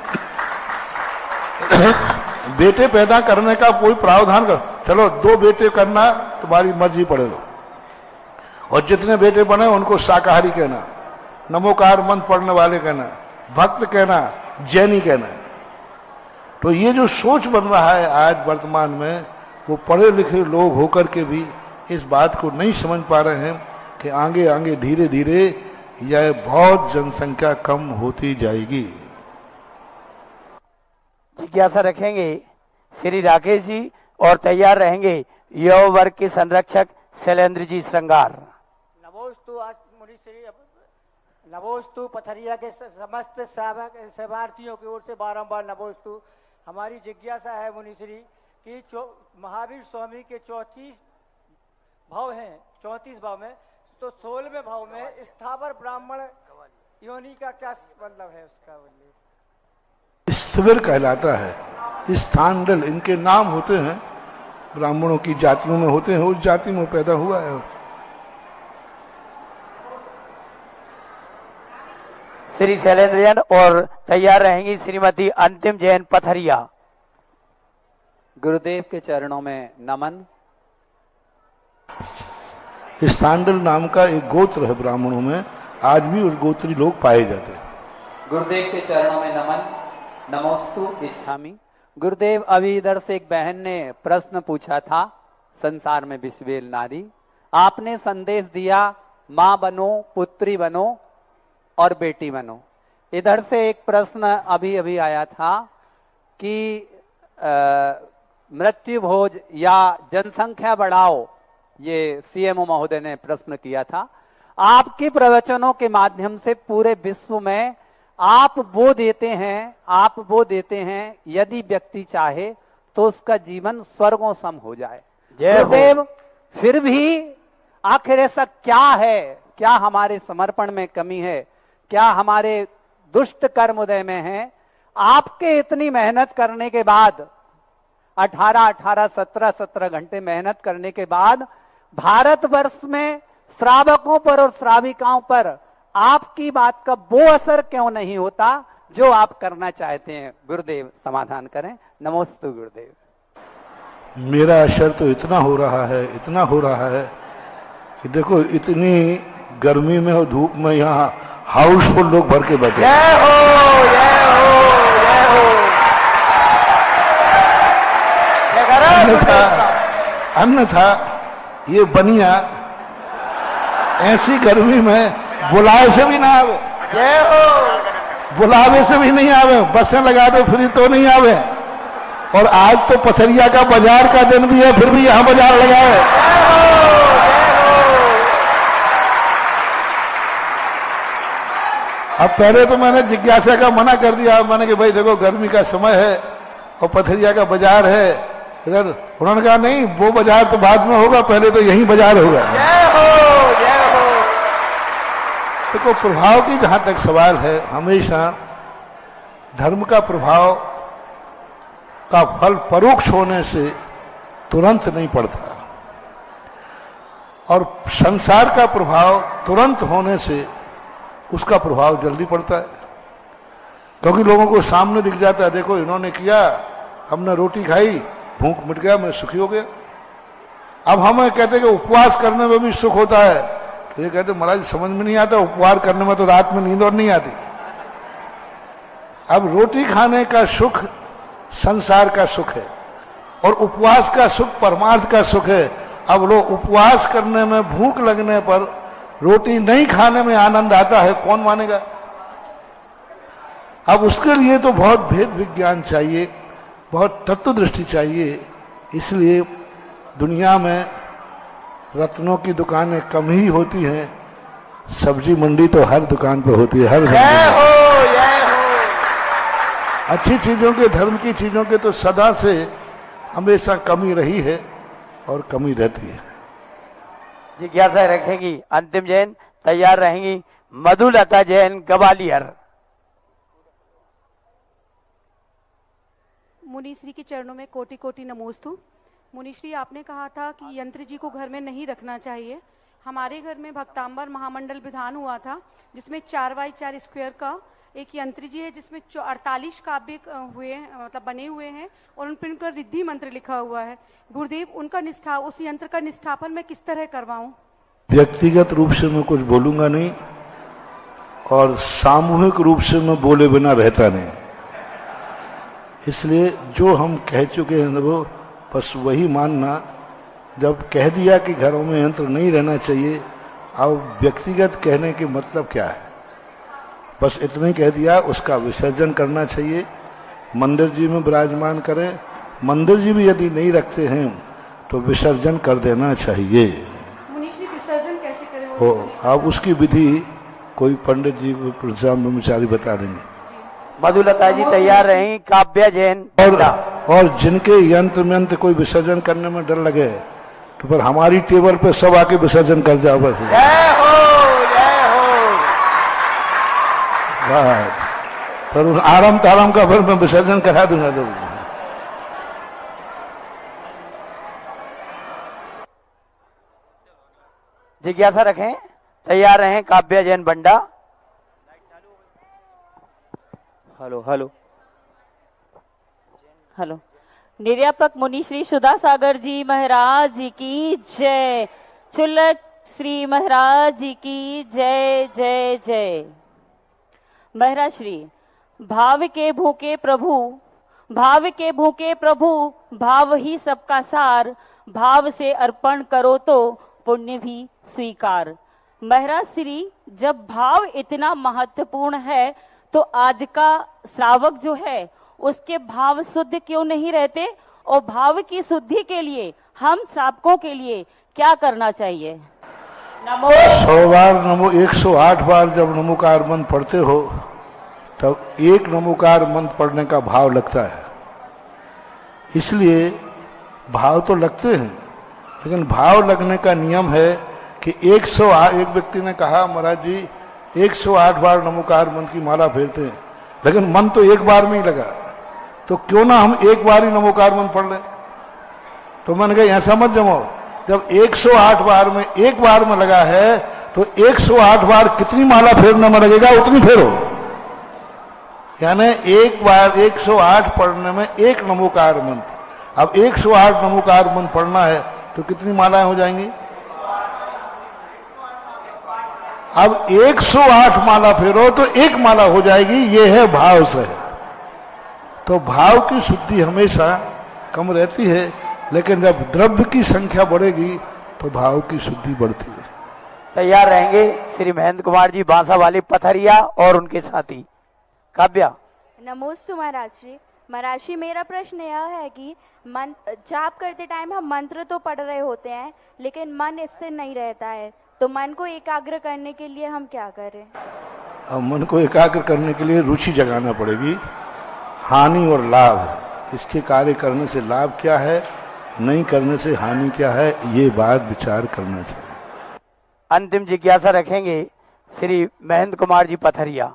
बेटे पैदा करने का कोई प्रावधान कर, चलो 2 बेटे करना तुम्हारी मर्जी पड़े दो, और जितने बेटे बने उनको शाकाहारी कहना। नमोकार मंत्र पढ़ने वाले कहना, भक्त कहना, जैनी कहना। तो ये जो सोच बन रहा है आज वर्तमान में, वो पढ़े लिखे लोग होकर के भी इस बात को नहीं समझ पा रहे हैं कि आगे आगे धीरे धीरे यह बहुत जनसंख्या कम होती जाएगी। जिज्ञासा रखेंगे श्री राकेश जी और तैयार रहेंगे युवा वर्ग के संरक्षक शैलेंद्र जी श्रृंगार। नमोस्तु आज मुनिश्री, नमोस्तु पथरिया के समस्त सेवार्थियों की ओर से बारंबार नमोस्तु। हमारी जिज्ञासा है मुनिश्री कि महावीर स्वामी के 34 भाव हैं, 34 भाव में, तो 16वें भाव में स्थावर ब्राह्मण योनि का क्या मतलब है? उसका स्थविर कहलाता है। स्थानडल इनके नाम होते हैं, ब्राह्मणों की जातियों में होते हैं, उस जाति में पैदा हुआ है। श्री शैलेंद्र जैन और तैयार रहेंगी श्रीमती अंतिम जैन पथरिया। गुरुदेव के चरणों में नमन। स्थानडल नाम का एक गोत्र है ब्राह्मणों में, आज भी उस गोत्री लोग पाए जाते हैं। गुरुदेव के चरणों में नमन। नमोस्तु इच्छामि। गुरुदेव, अभी इधर से एक बहन ने प्रश्न पूछा था, संसार में विश्वेल नारी, आपने संदेश दिया माँ बनो, पुत्री बनो और बेटी बनो। इधर से एक प्रश्न अभी अभी आया था कि मृत्यु भोज या जनसंख्या बढ़ाओ, ये सीएमओ महोदय ने प्रश्न किया था। आपके प्रवचनों के माध्यम से पूरे विश्व में आप वो देते हैं यदि व्यक्ति चाहे तो उसका जीवन स्वर्गों सम हो जाए। गुरुदेव, फिर भी आखिर ऐसा क्या है? क्या हमारे समर्पण में कमी है? क्या हमारे दुष्ट कर्म उदय में है? आपके इतनी मेहनत करने के बाद 18 17 घंटे मेहनत करने के बाद भारतवर्ष में श्रावकों पर और श्राविकाओं पर आपकी बात का वो असर क्यों नहीं होता जो आप करना चाहते हैं? गुरुदेव समाधान करें। नमोस्तु गुरुदेव। मेरा असर तो इतना हो रहा है कि देखो, इतनी गर्मी में और धूप में यहाँ हाउसफुल लोग भर के बैठे। जय हो, जय हो, जय हो। अन्यथा ये बनिया ऐसी गर्मी में बुलाए से भी ना आवे, जय हो, बुलावे से भी नहीं आवे, बसें लगा दो फ्री तो नहीं आवे। और आज तो पथरिया का बाजार का दिन भी है, फिर भी यहाँ बाजार लगा है। अब पहले तो मैंने जिज्ञासा का मना कर दिया, मैंने कि भाई देखो गर्मी का समय है और पथरिया का बाजार है इधर। उन्होंने कहा नहीं, वो बाजार तो बाद में होगा, पहले तो यही बाजार होगा। जय हो, जय हो। देखो, प्रभाव की जहां तक सवाल है, हमेशा धर्म का प्रभाव का फल परोक्ष होने से तुरंत नहीं पड़ता, और संसार का प्रभाव तुरंत होने से उसका प्रभाव जल्दी पड़ता है, क्योंकि लोगों को सामने दिख जाता है, देखो इन्होंने किया, हमने रोटी खाई, भूख मिट गया, मैं सुखी हो गया। अब हमें कहते कि उपवास करने में भी सुख होता है, तो ये कहते महाराज समझ में नहीं आता, उपवास करने में तो रात में नींद और नहीं आती। अब रोटी खाने का सुख संसार का सुख है और उपवास का सुख परमार्थ का सुख है। अब लोग उपवास करने में, भूख लगने पर रोटी नहीं खाने में आनंद आता है, कौन मानेगा? अब उसके लिए तो बहुत भेद विज्ञान चाहिए, बहुत तत्व दृष्टि चाहिए। इसलिए दुनिया में रत्नों की दुकानें कम ही होती हैं, सब्जी मंडी तो हर दुकान पे होती है, हर जय हो, जय हो। अच्छी चीजों के, धर्म की चीजों के तो सदा से हमेशा कमी रही है और कमी रहती है। जिज्ञासा रखेंगी अंतिम जैन, तैयार रहेंगी मधुलता जैन ग्वालियर। मुनिश्री के चरणों में कोटि कोटि नमोस्तु। मुनिश्री, आपने कहा था कि यंत्र जी को घर में नहीं रखना चाहिए। हमारे घर में भक्तांबर महामंडल विधान हुआ था, जिसमें 4x4 स्क्वायर का एक यंत्र जी है, जिसमें 48 काव्य हुए, मतलब बने हुए हैं, और उन पर उनका रिद्धि मंत्र लिखा हुआ है। गुरुदेव, उनका निष्ठा, उस यंत्र का निष्ठापन मैं किस तरह करवाऊं? व्यक्तिगत रूप से मैं कुछ बोलूंगा नहीं, और सामूहिक रूप से मैं बोले बिना रहता नहीं। इसलिए जो हम कह चुके हैं वो बस वही मानना। जब कह दिया कि घरों में यंत्र नहीं रहना चाहिए, अब व्यक्तिगत कहने के मतलब क्या है? बस इतना ही कह दिया, उसका विसर्जन करना चाहिए, मंदिर जी में विराजमान करें। मंदिर जी भी यदि नहीं रखते हैं तो विसर्जन कर देना चाहिए। मुनीश जी विसर्जन कैसे करें? हो अब उसकी विधि कोई पंडित जी को ब्रह्मचारी बता देंगे। मधुलता जी तैयार रही। काव्या जैन और जिनके यंत्र में कोई विसर्जन करने में डर लगे तो फिर हमारी टेबल पे सब आके विसर्जन कर जाओ बस। जय हो जय हो। फिर उस आराम ताराम का फिर मैं विसर्जन करा दूंगा। तो जिज्ञासा रखें, तैयार रहें। Kavya Jain Banda. Hello hello hello. निर्यापक मुनि श्री सुधा सागर जी महाराज जी की जय। चुल्लक श्री महाराज जी की जय जय जय। महाराज श्री भाव के भूखे प्रभु, भाव के भूखे प्रभु, भाव ही सबका सार, भाव से अर्पण करो तो पुण्य भी स्वीकार। महाराज श्री जब भाव इतना महत्वपूर्ण है तो आज का श्रावक जो है उसके भाव शुद्ध क्यों नहीं रहते? और भाव की शुद्धि के लिए हम श्रावकों के लिए क्या करना चाहिए? नमो 100 बार नमो 108 बार जब नमोकार मंत्र पढ़ते हो तब एक नमोकार मंत्र पढ़ने का भाव लगता है। इसलिए भाव तो लगते हैं, लेकिन भाव लगने का नियम है कि 108। एक व्यक्ति ने कहा महाराज जी 108 बार नमोकार मंत्र की माला फेरते हैं, लेकिन मन तो एक बार में ही लगा, तो क्यों ना हम एक बार ही नमोकार मंत्र पढ़ लें? तो मैंने कहा ऐसा मत जमाओ, जब 108 बार में एक बार में लगा है तो 108 बार कितनी माला फेरने में लगेगा उतनी फेरो। यानी एक बार 108 पढ़ने में एक नमोकार मंत्र। अब 108 नमोकार मंत्र पढ़ना है तो कितनी मालाएं हो जाएंगी? अब 108 माला फेरो तो एक माला हो जाएगी। ये है भाव से। तो भाव की शुद्धि हमेशा कम रहती है, लेकिन जब द्रव्य की संख्या बढ़ेगी तो भाव की शुद्धि बढ़ती है। तैयार रहेंगे श्री महेंद्र कुमार जी बांसा वाली पथरिया और उनके साथी। काव्या। नमोस्तु महाराज श्री। महाराज श्री मेरा प्रश्न यह है कि जाप करते टाइम हम मंत्र तो पढ़ रहे होते हैं लेकिन मन स्थिर नहीं रहता है, तो मन को एकाग्र करने के लिए हम क्या करें? अब मन को एकाग्र करने के लिए रुचि जगाना पड़ेगी। हानि और लाभ, इसके कार्य करने से लाभ क्या है, नहीं करने से हानि क्या है, ये बात विचार करना चाहिए। अंतिम जिज्ञासा रखेंगे श्री महेंद्र कुमार जी पथरिया।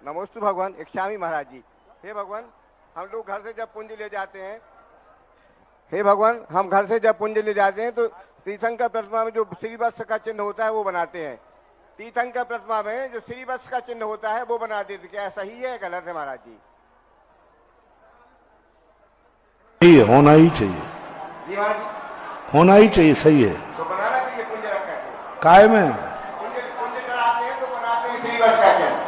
नमोस्तु भगवान इच्छामी महाराज जी। हे भगवान, हम लोग घर से जब पुंज ले जाते हैं, हे भगवान हम घर से जब पुंज ले जाते हैं तो तीर्थंकर प्रतिमा में जो श्रीवत्स का चिन्ह होता है वो बनाते हैं। तीर्थंकर प्रतिमा में जो श्रीवत्स का चिन्ह होता है वो बना देते, क्या सही है गलत है महाराज जी? सही है, होना ही चाहिए, होना ही चाहिए, सही है। तो बनाना चाहिए पुंज रख करके। काय में पुंज चढ़ाते हैं तो बनाते हैं श्रीवत्स का चिन्ह।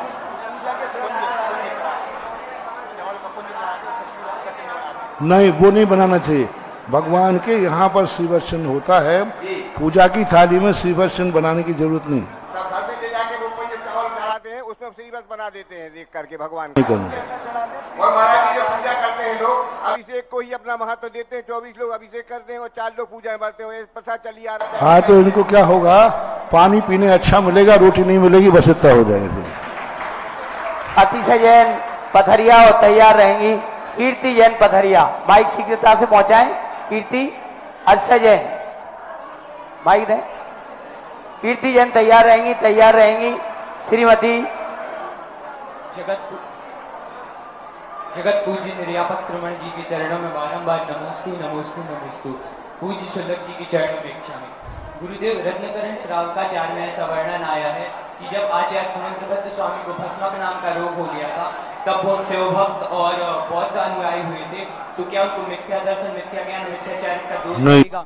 नहीं, वो नहीं बनाना चाहिए। भगवान के यहाँ पर श्रीवत्स चिन्ह होता है, पूजा की थाली में श्रीवत्स चिन्ह बनाने की जरूरत नहीं। सब घर से ले जाके वो पुंज चावल चढ़ाते हैं, उसमें श्रीवत्स बना देते हैं देख करके भगवान नहीं का। करना। और महाराज जी जो पूजा करते हैं लोग, अभिषेक को ही अपना महत्व देते हैं। 24 लोग अभिषेक करते हैं और 4 लोग पूजा में बढ़ते हैं, पता चली आ रहा है। हाँ, तो इनको क्या होगा, पानी पीने अच्छा मिलेगा, रोटी नहीं मिलेगी, बस इतना हो जाएगा। अतिशय जैन पथरिया और तैयार रहेंगी कीर्ति जैन पथरिया। माइक शीघ्रता से पहुंचाएं। कीर्ति, अतिशय जैन माइक दें। कीर्ति जैन तैयार रहेंगी, तैयार रहेंगी श्रीमती जगत पूज्य निर्यापक श्रमण जी के चरणों में बारंबार नमोस्तु नमोस्तु नमोस्तु। पूज्य शुल्लक जी के चरणों में इच्छा में गुरुदेव रत्नकरण श्रावकाचार्य में ऐसा वर्णन आया है कि जब आचार्य सुमंत्रभद्र स्वामी को भस्मक नाम का रोग हो गया था तब वो शिवभक्त और बौद्ध अनुयायी हुए थे, तो क्या उनको मिथ्या दर्शन, मिथ्या ज्ञान, मिथ्याचार्य का दोष नहीं, लगेगा?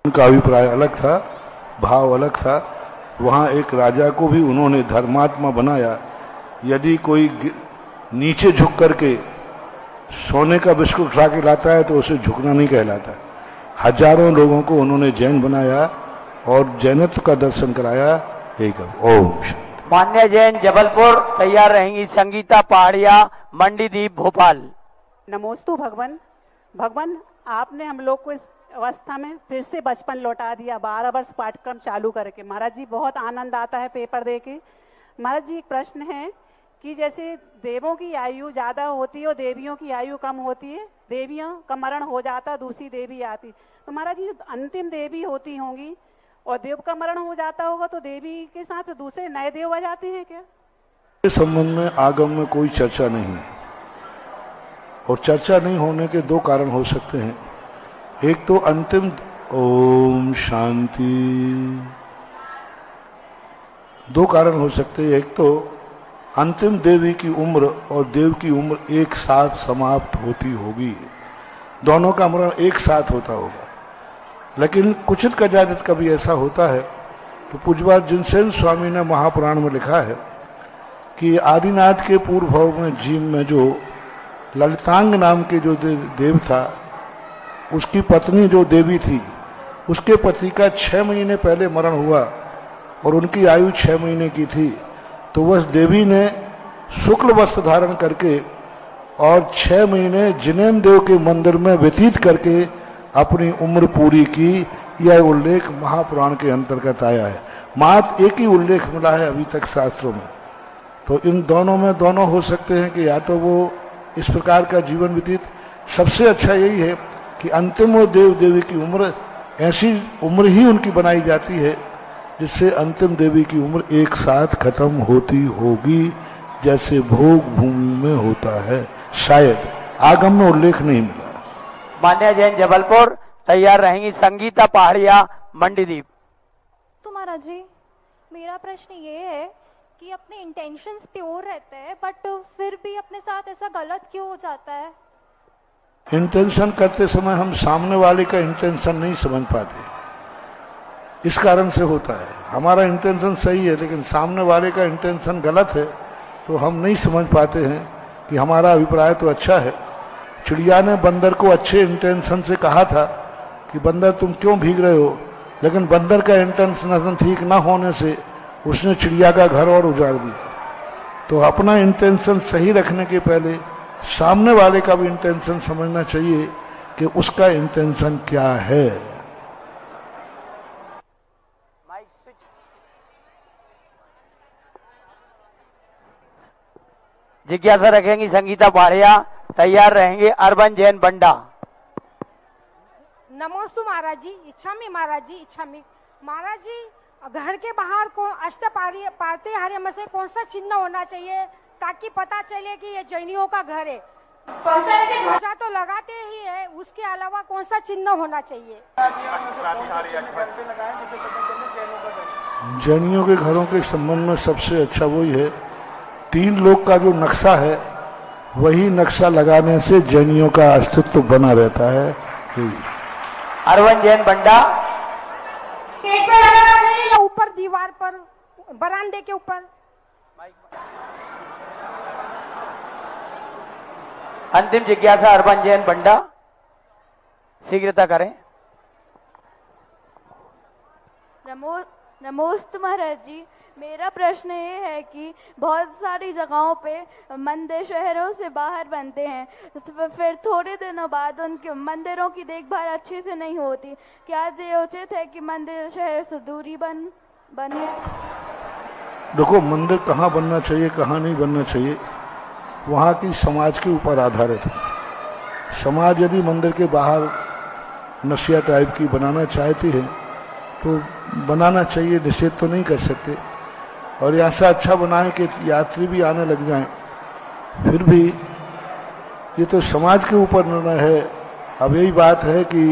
उनका अभिप्राय अलग था, भाव अलग था। वहां एक राजा को भी उन्होंने धर्मात्मा बनाया, यदि कोई नीचे झुक करके सोने का बिस्कुट उठा के लाता है तो उसे झुकना नहीं कहलाता। हजारों लोगों को उन्होंने जैन बनाया और जैनत्व का दर्शन कराया। एक ओम। मान्य जैन जबलपुर तैयार रहेंगी संगीता पहाड़िया मंडीदीप भोपाल। नमोस्तु भगवान। भगवान आपने हम लोग को इस अवस्था में फिर से बचपन लौटा दिया 12 वर्ष पाठ्यक्रम चालू करके। महाराज जी बहुत आनंद आता है पेपर दे के। महाराज जी एक प्रश्न है कि जैसे देवों की आयु ज्यादा होती है और देवियों की आयु कम होती है, देवियों का मरण हो जाता दूसरी देवी आती, तो महाराज जी अंतिम देवी होती होंगी और देव का मरण हो जाता होगा तो देवी के साथ दूसरे नए देव आ जाते हैं क्या? इस संबंध में आगम में कोई चर्चा नहीं है और चर्चा नहीं होने के दो कारण हो सकते हैं। एक तो अंतिम ओम शांति, दो कारण हो सकते हैं। एक तो अंतिम देवी की उम्र और देव की उम्र एक साथ समाप्त होती होगी, दोनों का मरण एक साथ होता होगा। लेकिन कुचित कदाचित कभी ऐसा होता है तो पूज्यपाद जिनसेन स्वामी ने महापुराण में लिखा है कि आदिनाथ के पूर्व भाव में जीव में जो ललितांग नाम के जो देव था, उसकी पत्नी जो देवी थी, उसके पति का 6 महीने पहले मरण हुआ और उनकी आयु 6 महीने की थी। तो वह देवी ने शुक्ल वस्त्र धारण करके और 6 महीने जिनेन्द्र देव के मंदिर में व्यतीत करके अपनी उम्र पूरी की। यह उल्लेख महापुराण के अंतर्गत आया है। मात्र एक ही उल्लेख मिला है अभी तक शास्त्रों में। तो इन दोनों में दोनों हो सकते हैं कि या तो वो इस प्रकार का जीवन व्यतीत, सबसे अच्छा यही है कि अंतिम और देव देवी की उम्र ऐसी उम्र ही उनकी बनाई जाती है जिससे अंतिम देवी की उम्र एक साथ खत्म होती होगी, जैसे भोग भूमि में होता है। शायद आगम में उल्लेख नहीं मिला। मान्य जैन जबलपुर तैयार रहेंगी संगीता पहाड़िया मंडीदीप। तो महाराज जी मेरा प्रश्न ये है कि अपने इंटेंशंस प्योर रहते हैं बट फिर भी अपने साथ ऐसा गलत क्यों हो जाता है? इंटेंशन करते समय हम सामने वाले का इंटेंशन नहीं समझ पाते, इस कारण से होता है। हमारा इंटेंशन सही है लेकिन सामने वाले का इंटेंशन गलत है तो हम नहीं समझ पाते हैं कि हमारा अभिप्राय तो अच्छा है। चिड़िया ने बंदर को अच्छे इंटेंशन से कहा था कि बंदर तुम क्यों भीग रहे हो, लेकिन बंदर का इंटेंशन ठीक ना होने से उसने चिड़िया का घर और उजाड़ दिया। तो अपना इंटेंशन सही रखने के पहले सामने वाले का भी इंटेंशन समझना चाहिए कि उसका इंटेंशन क्या है। जिज्ञासा रखेंगी संगीता पहाड़िया, तैयार रहेंगे अर्बन जैन बंडा। नमोस्तु महाराज जी, इच्छामि महाराज जी, इच्छामि महाराज जी। घर के बाहर को पार्थिहार्य में से कौन सा चिन्ह होना चाहिए ताकि पता चले कि ये जैनियों का घर है? ध्वजा तो लगाते ही है, उसके अलावा कौन सा चिन्ह होना चाहिए? जैनियों के घरों के संबंध में सबसे अच्छा वही है, 3 लोक का जो नक्शा है वही नक्शा लगाने से जैनियों का अस्तित्व बना रहता है। अरविंद जैन बंडा। गेट पे लगाना चाहिए या ऊपर दीवार पर, बरामदे के ऊपर? अंतिम जिज्ञासा अरविंद जैन बंडा, शीघ्रता करें। नमोस्तु महाराज जी, मेरा प्रश्न ये है कि बहुत सारी जगहों पे मंदिर शहरों से बाहर बनते हैं, तो फिर थोड़े दिनों बाद उनके मंदिरों की देखभाल अच्छे से नहीं होती। क्या ये उचित है कि मंदिर शहर से दूरी बने? देखो, मंदिर कहाँ बनना चाहिए कहाँ नहीं बनना चाहिए वहाँ की समाज के ऊपर आधारित है। समाज यदि मंदिर के बाहर नशिया टाइप की बनाना चाहती है तो बनाना चाहिए, निषेध तो नहीं कर सकते। और ऐसा अच्छा बनाए कि यात्री भी आने लग जाएं। फिर भी ये तो समाज के ऊपर निर्णय है। अब यही बात है कि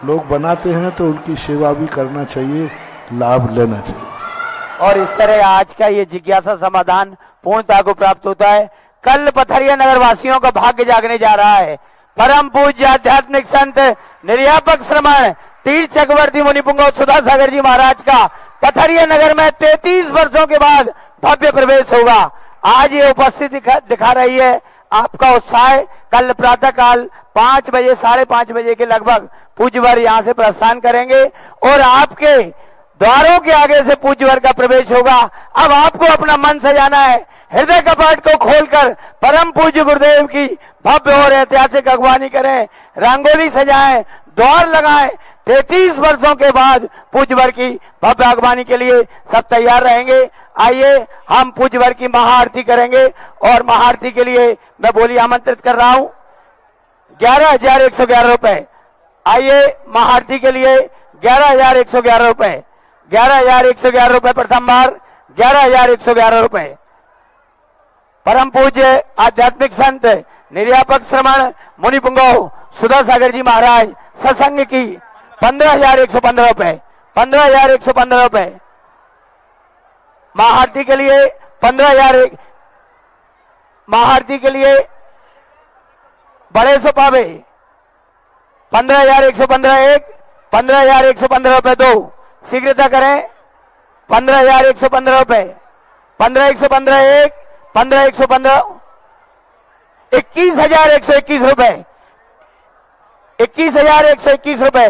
लोग बनाते हैं तो उनकी सेवा भी करना चाहिए, लाभ लेना चाहिए। और इस तरह आज का ये जिज्ञासा समाधान पूर्णता को प्राप्त होता है। कल पथरिया नगर वासियों का भाग्य जागने जा रहा है। परम पूज्य आध्यात्मिक संत निर्यापक श्रमण तीर्थ चक्रवर्ती मुनिपुंगव सुधा सागर जी महाराज का पथरिया नगर में 33 वर्षों के बाद भव्य प्रवेश होगा। आज ये उपस्थित दिखा रही है आपका उत्साह। कल प्रातः काल 5 बजे 5:30 बजे के लगभग पूज्यवर यहाँ से प्रस्थान करेंगे और आपके द्वारों के आगे से पूज्यवर का प्रवेश होगा। अब आपको अपना मन सजाना है, हृदय कपाट को खोलकर परम पूज्य गुरुदेव की भव्य और ऐतिहासिक अगवानी करें, रंगोली सजाएं, द्वार लगाएं। 33 वर्षों के बाद पूज्यवर की भव्य अगवानी के लिए सब तैयार रहेंगे। आइए हम पूज्यवर की महाआरती करेंगे और महाआरती के लिए मैं बोली आमंत्रित कर रहा हूं 11,111 रुपए। आइए महाआरती के लिए 11,111 रुपए, 11,111 रुपए प्रथम बार, 11,111 रुपए। परम पूज्य आध्यात्मिक संत निर्यापक श्रमण मुनि पुंगव सुधा सागर जी महाराज सत्संग की 15,115 रुपए, 15,115 रुपए। महाआरती के लिए 15,000, महाआरती के लिए बड़े सोपावे 15,115 एक, 15,115 रुपए 2। शीघ्रता करें, 15,115 रुपए, 15,115 एक, 15,115, 21,121 रुपए, 21,121 रुपए,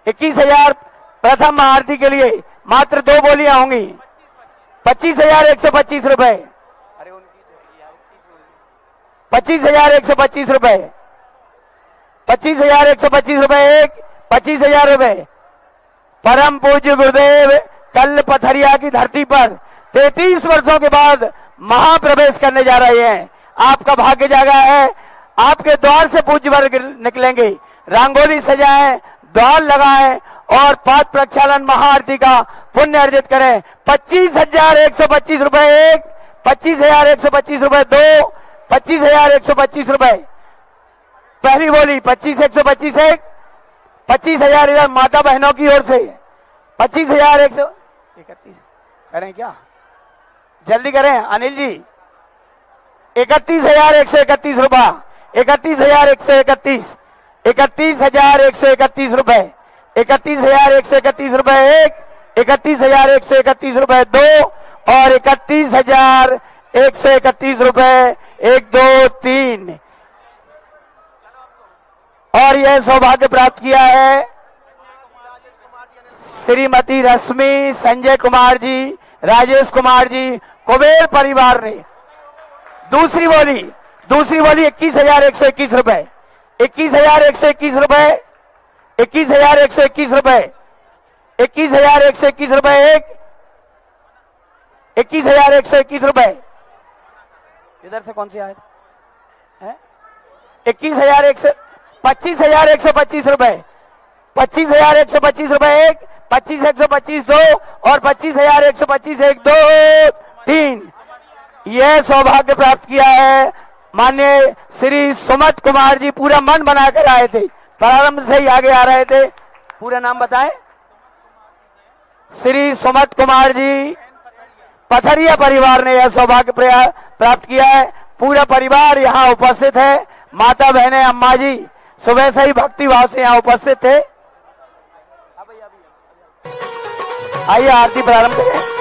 21,000 प्रथम महाआरती के लिए मात्र 2 बोलियां होंगी। 25,125 रुपए, 25,125 रुपए, 25,125 रुपए एक, 25,000 रुपए। परम पूज्य गुरुदेव कल पथरिया की धरती पर 33 वर्षों के बाद महाप्रवेश करने जा रहे हैं। आपका भाग्य जागा है, आपके द्वार से पूज्यवर निकलेंगे। रंगोली सजाएं, द्वार लगाएं और पाद प्रक्षालन महाआरती का पुण्य अर्जित करें। 25,125 रुपए एक, 25,125 रुपए 2, 25,125 रुपए। पहली बोली 25,125 एक, 25,000 इधर माता बहनों की ओर से, 25,131 करें क्या? जल्दी करें अनिल जी। 31,131 रुपया, 31,131, 31,131 रुपए, 31,131 रुपए एक, 31,131 रुपए 2 और 31,131 रुपए 1, 2, 3। और यह सौभाग्य प्राप्त किया है श्रीमती रश्मि, संजय कुमार जी, राजेश कुमार जी, कुबेर परिवार ने। दूसरी बोली 21,121 रुपए, 21,121 रुपए, 21,121 रुपए, 21,121 रुपए एक, 21,121 रुपए। इधर से कौन सी आए? 25,125 रुपए, 25,125 रुपए एक, 25,125 2 और 25,125 1, 2, 3। यह सौभाग्य प्राप्त किया है माननीय श्री सुमत कुमार जी। पूरा मन बनाकर आए थे, प्रारंभ से ही आगे आ रहे थे। पूरा नाम बताएं। श्री सुमत कुमार जी, पथरिया परिवार ने यह सौभाग्य प्राप्त किया है। पूरा परिवार यहाँ उपस्थित है, माता बहनें, अम्मा जी सुबह से ही भक्ति भाव से यहाँ उपस्थित थे। आइए आरती प्रारंभ करें।